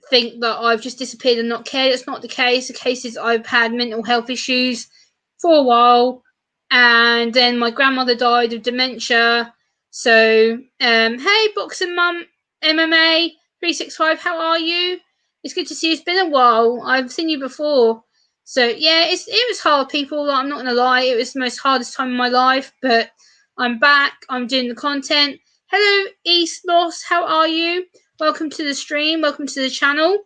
think that I've just disappeared and not cared. It's not the case. The case is I've had mental health issues for a while, and then my grandmother died of dementia. So, hey, Boxing Mum MMA 365, how are you? It's good to see you. It's been a while. I've seen you before. So yeah, it was hard, people. I'm not gonna lie, it was the most hardest time of my life, but I'm back. I'm doing the content. Hello, East Loss. How are you? Welcome to the stream. Welcome to the channel.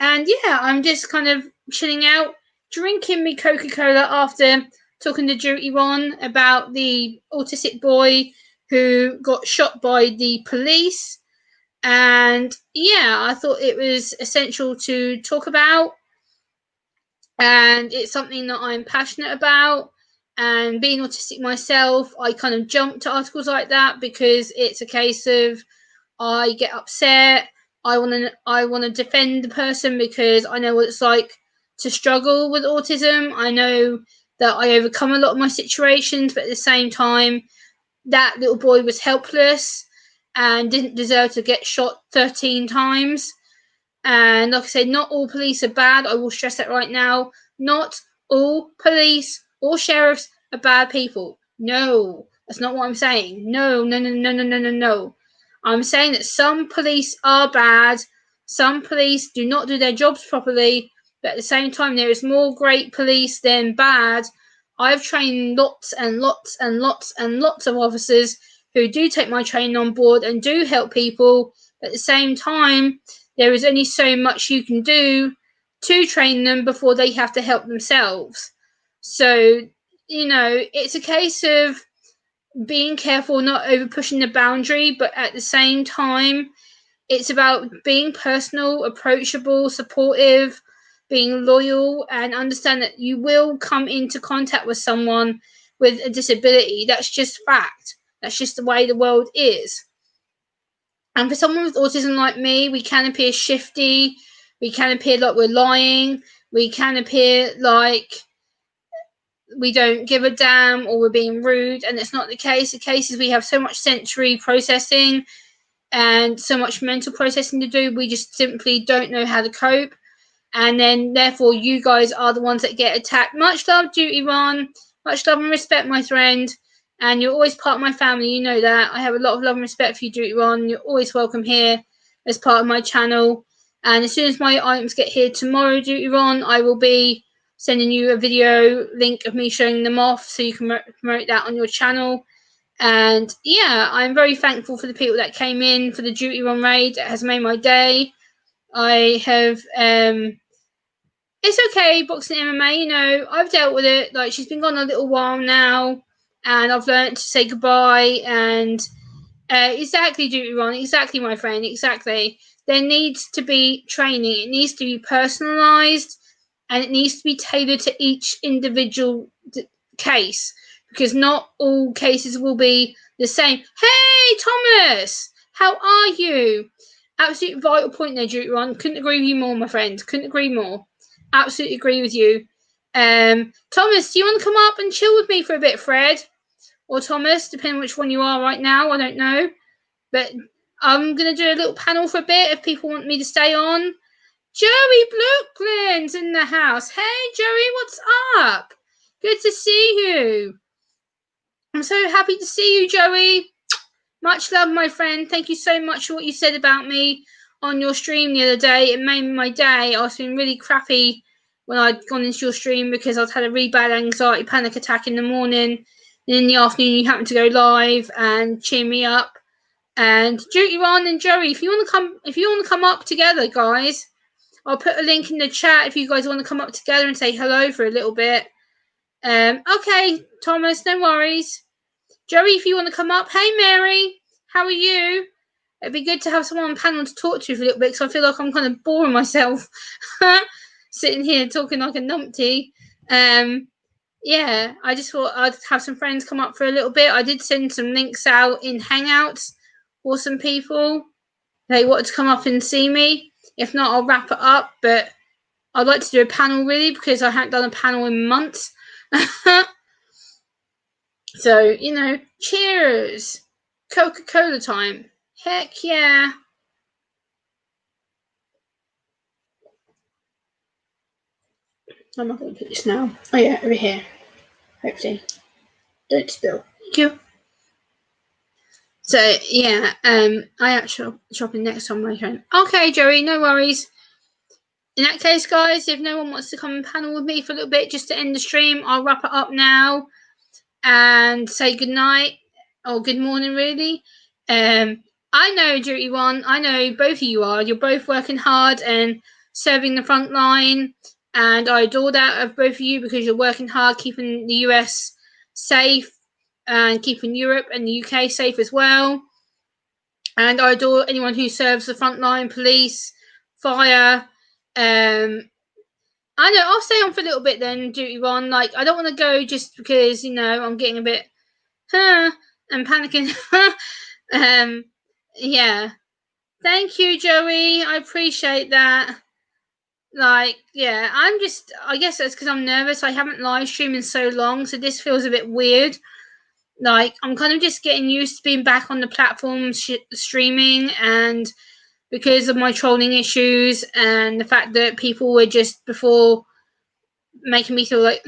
And yeah, I'm just kind of chilling out, drinking me Coca-Cola after talking to Judy Ron about the autistic boy who got shot by the police. And yeah, I thought it was essential to talk about. And it's something that I'm passionate about. And being autistic myself, I kind of jump to articles like that because it's a case of I get upset. I want to defend the person because I know what it's like to struggle with autism. I know that I overcome a lot of my situations, but at the same time, that little boy was helpless and didn't deserve to get shot 13 times. And like I said, not all police are bad. I will stress that right now. Not all police or sheriffs are bad people. No, that's not what I'm saying. No, no, no, no, no, no, no, no. I'm saying that some police are bad. Some police do not do their jobs properly. But at the same time, there is more great police than bad. I've trained lots and lots and lots and lots of officers who do take my training on board and do help people. But at the same time, there is only so much you can do to train them before they have to help themselves. So, it's a case of being careful, not over pushing the boundary, but at the same time, it's about being personal, approachable, supportive, being loyal, and understand that you will come into contact with someone with a disability. That's just fact. That's just the way the world is. And for someone with autism like me, we can appear shifty, we can appear like we're lying, we can appear like we don't give a damn or we're being rude, and it's not the case. The case is we have so much sensory processing and so much mental processing to do, we just simply don't know how to cope. And then, therefore, you guys are the ones that get attacked. Much love, Duty Ron. Much love and respect, my friend. And you're always part of my family. You know that. I have a lot of love and respect for you, Duty Ron. You're always welcome here as part of my channel. And as soon as my items get here tomorrow, Duty Ron, I will be sending you a video link of me showing them off so you can promote that on your channel. And yeah, I'm very thankful for the people that came in for the Duty Ron raid. It has made my day. I have it's okay, boxing MMA, I've dealt with it. Like, she's been gone a little while now, and I've learned to say goodbye. And exactly, Duty Ron, exactly, my friend, exactly. There needs to be training. It needs to be personalised, and it needs to be tailored to each individual case, because not all cases will be the same. Hey, Thomas, how are you? Absolute vital point there, Duty Ron. Couldn't agree with you more, my friend. Couldn't agree more. Absolutely agree with you. Thomas, do you want to come up and chill with me for a bit, Fred? Or Thomas, depending on which one you are right now, I don't know. But I'm going to do a little panel for a bit if people want me to stay on. Joey Brooklands in the house. Hey, Joey, what's up? Good to see you. I'm so happy to see you, Joey. Much love, my friend. Thank you so much for what you said about me on your stream the other day. It made my day. I was feeling really crappy when I'd gone into your stream because I'd had a really bad anxiety panic attack in the morning. And in the afternoon, you happened to go live and cheer me up. And Duty Ron and Joey, if you want to come up together, guys, I'll put a link in the chat if you guys want to come up together and say hello for a little bit. Okay, Thomas, no worries. Joey, if you want to come up. Hey, Mary, how are you? It'd be good to have someone on panel to talk to for a little bit, because I feel like I'm kind of boring myself sitting here talking like a numpty. Yeah, I just thought I'd have some friends come up for a little bit. I did send some links out in Hangouts for some people. They wanted to come up and see me. If not, I'll wrap it up. But I'd like to do a panel, really, because I haven't done a panel in months. So, cheers. Coca-Cola time. Heck yeah. I'm not going to put this now. Oh, yeah, over here. Hopefully. Don't spill. Thank you. So, yeah, I am shopping next on my phone. Okay, Joey, no worries. In that case, guys, if no one wants to come and panel with me for a little bit just to end the stream, I'll wrap it up now and say good night, or good morning, really. I know, Duty One, I know both of you are. You're both working hard and serving the front line, and I adore that of both of you because you're working hard, keeping the US safe and keeping Europe and the UK safe as well. And I adore anyone who serves the front line, police, fire. I know, I'll stay on for a little bit then, Duty One. Like, I don't want to go just because, I'm getting a bit, and panicking. Yeah. Thank you, Joey. I appreciate that. Like, yeah, I guess that's because I'm nervous. I haven't live streamed in so long, so this feels a bit weird. Like, I'm kind of just getting used to being back on the platform streaming, and because of my trolling issues and the fact that people were just before making me feel like,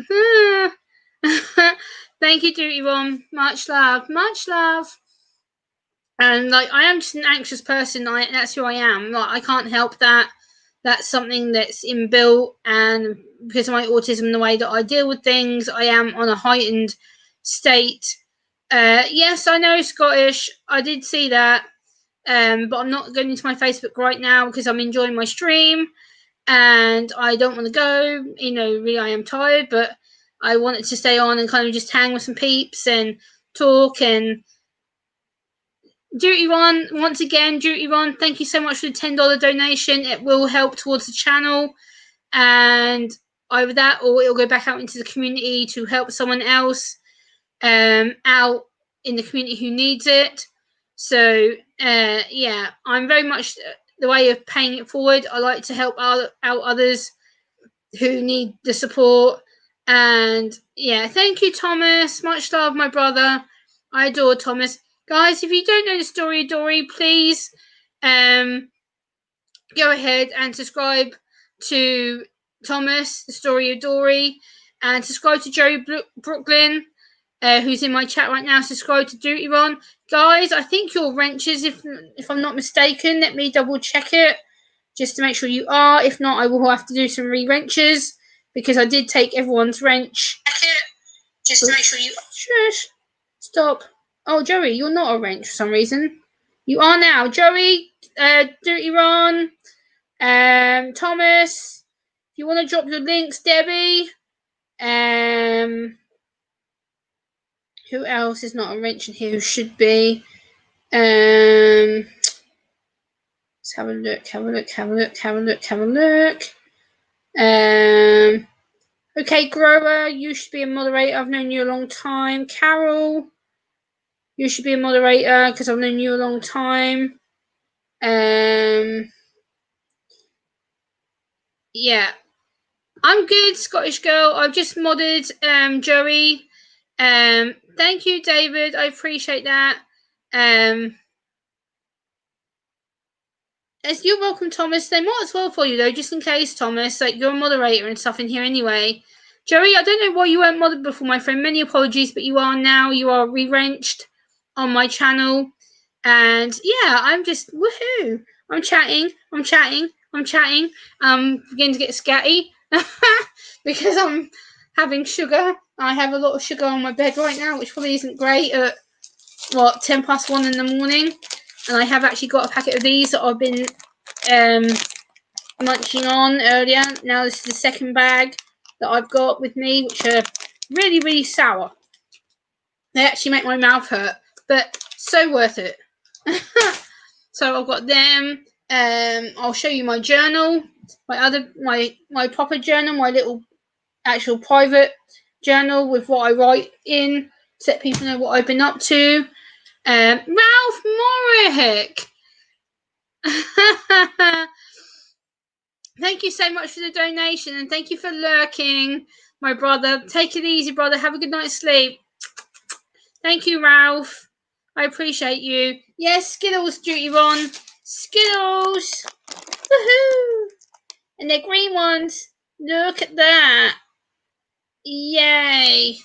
thank you, Duty One. Much love. Much love. And like, I am just an anxious person. That's who I am. Like, I can't help that. That's something that's inbuilt, and because of my autism, the way that I deal with things, I am on a heightened state. Yes, I know, Scottish. I did see that. But I'm not going into my Facebook right now because I'm enjoying my stream and I don't want to go. Really, I am tired, but I wanted to stay on and kind of just hang with some peeps and talk. And Duty One, once again, Duty One, thank you so much for the $10 donation. It will help towards the channel, and either that or it'll go back out into the community to help someone else out in the community who needs it. So yeah, I'm very much the way of paying it forward. I like to help out others who need the support. And yeah, thank you, Thomas. Much love, my brother. I adore Thomas. Guys, if you don't know the story of Dory, please go ahead and subscribe to Thomas, the story of Dory, and subscribe to Joey Brooklyn, who's in my chat right now. Subscribe to Duty Ron. Guys, I think you're wrenches, if I'm not mistaken. Let me double check it just to make sure you are. If not, I will have to do some re-wrenches because I did take everyone's wrench. Just to make sure you... Shush. Stop. Oh, Joey, you're not a wrench for some reason. You are now. Joey, Duty Ron, Thomas, if you want to drop your links, Debbie, who else is not a wrench in here who should be? Let's have a look. Okay, Grower, you should be a moderator. I've known you a long time. Carol, you should be a moderator because I've known you a long time. Yeah. I'm good, Scottish girl. I've just modded Joey. Thank you, David. I appreciate that. As you're welcome, Thomas. They might as well for you though, just in case, Thomas. Like, you're a moderator and stuff in here anyway. Joey, I don't know why you weren't modded before, my friend. Many apologies, but you are now. You are re-wrenched on my channel. And yeah, I'm just woohoo. I'm chatting. I'm beginning to get scatty because I'm having sugar. I have a lot of sugar on my bed right now, which probably isn't great at 10:01 in the morning. And I have actually got a packet of these that I've been munching on earlier. Now this is the second bag that I've got with me, which are really, really sour. They actually make my mouth hurt, but so worth it. So I've got them. I'll show you my journal, my proper journal, my little actual private journal with what I write in to let people know what I've been up to. Ralph Morrick. Thank you so much for the donation, and thank you for lurking, my brother. Take it easy, brother. Have a good night's sleep. Thank you, Ralph. I appreciate you. Yes, Skittles, Duty Ron. Skittles. Woohoo! And they're green ones. Look at that. Yay.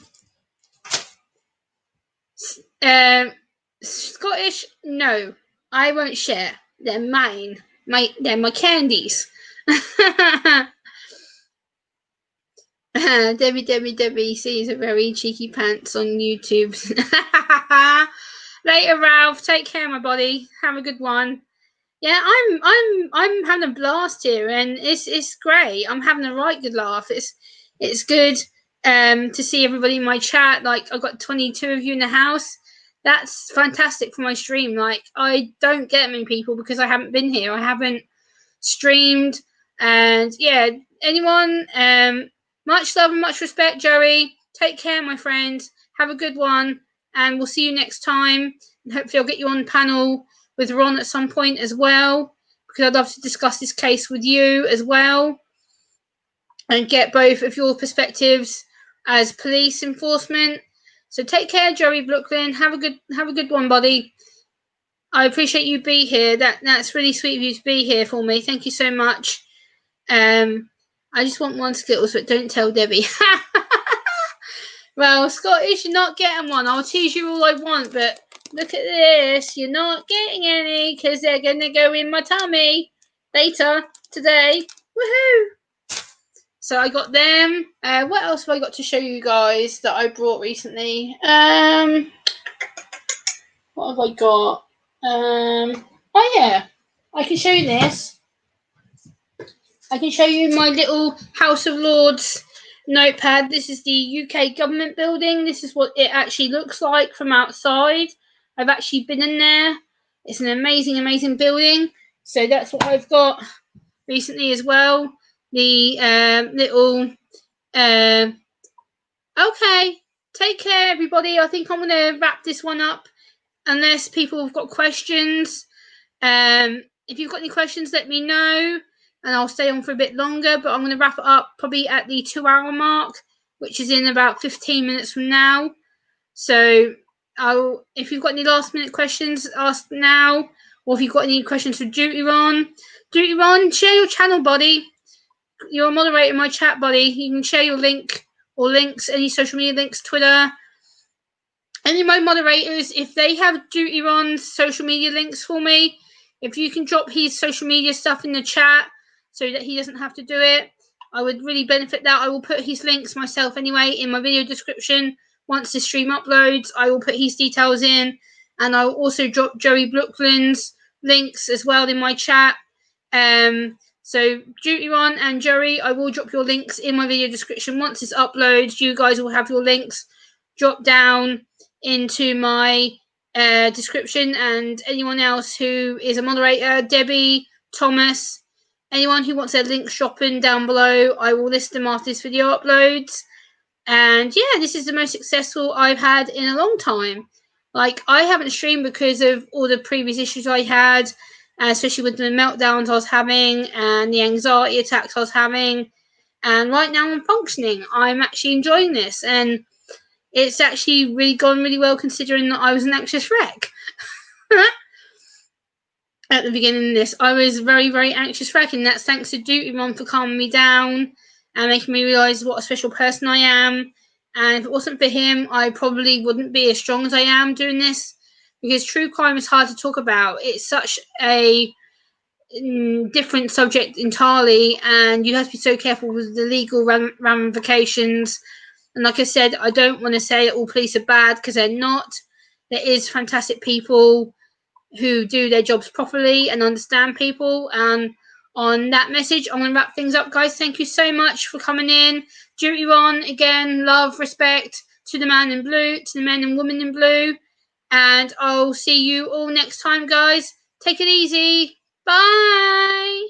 Scottish? No, I won't share. They're mine. They're my candies. Debbie sees a very cheeky pants on YouTube. Later, Ralph. Take care, my body. Have a good one. Yeah, I'm having a blast here, and it's great. I'm having a right good laugh. It's good to see everybody in my chat. Like, I've got 22 of you in the house. That's fantastic for my stream. Like, I don't get many people because I haven't been here. I haven't streamed, and yeah, anyone, much love and much respect, Joey. Take care, my friend. Have a good one, and we'll see you next time. And hopefully I'll get you on the panel with Ron at some point as well, because I'd love to discuss this case with you as well and get both of your perspectives as police enforcement. So take care, Joey Brooklyn. Have a good one, buddy. I appreciate you be here. That's really sweet of you to be here for me. Thank you so much. I just want one Skittles, but don't tell Debbie. Well, Scottish, you're not getting one. I'll tease you all I want, but look at this. You're not getting any because they're going to go in my tummy later today. Woohoo! So I got them. What else have I got to show you guys that I brought recently? What have I got? Oh yeah, I can show you this. I can show you my little House of Lords notepad. This is the UK government building. This is what it actually looks like from outside. I've actually been in there. It's an amazing, amazing building. So that's what I've got recently as well. The little... okay, take care, everybody. I think I'm going to wrap this one up unless people have got questions. If you've got any questions, let me know, and I'll stay on for a bit longer, but I'm going to wrap it up probably at the 2-hour mark, which is in about 15 minutes from now. So if you've got any last minute questions, ask now, or if you've got any questions for Duty Ron, share your channel, buddy. You're a moderator in my chat, buddy. You can share your link or links, any social media links, Twitter. Any of my moderators, if they have Duty Ron's social media links for me, if you can drop his social media stuff in the chat so that he doesn't have to do it, I would really benefit that. I will put his links myself anyway in my video description. Once the stream uploads, I will put his details in, and I'll also drop Joey Brooklyn's links as well in my chat. So Duty Ron and Joey, I will drop your links in my video description. Once it's uploads, you guys will have your links drop down into my description, and anyone else who is a moderator, Debbie, Thomas, anyone who wants their links shopping down below, I will list them after this video uploads. And yeah, this is the most successful I've had in a long time. Like, I haven't streamed because of all the previous issues I had, especially with the meltdowns I was having and the anxiety attacks I was having. And right now I'm functioning. I'm actually enjoying this, and it's actually really gone really well considering that I was an anxious wreck. At the beginning of this, I was very, very anxious wreck, and that's thanks to Duty Ron for calming me down and making me realise what a special person I am. And if it wasn't for him, I probably wouldn't be as strong as I am doing this, because true crime is hard to talk about. It's such a different subject entirely, and you have to be so careful with the legal ramifications. And like I said, I don't want to say that all police are bad, because they're not. There is fantastic people who do their jobs properly and understand people. And on that message, I'm going to wrap things up, guys. Thank you so much for coming in. Duty Ron, again, love, respect to the man in blue, to the men and women in blue. And I'll see you all next time, guys. Take it easy. Bye.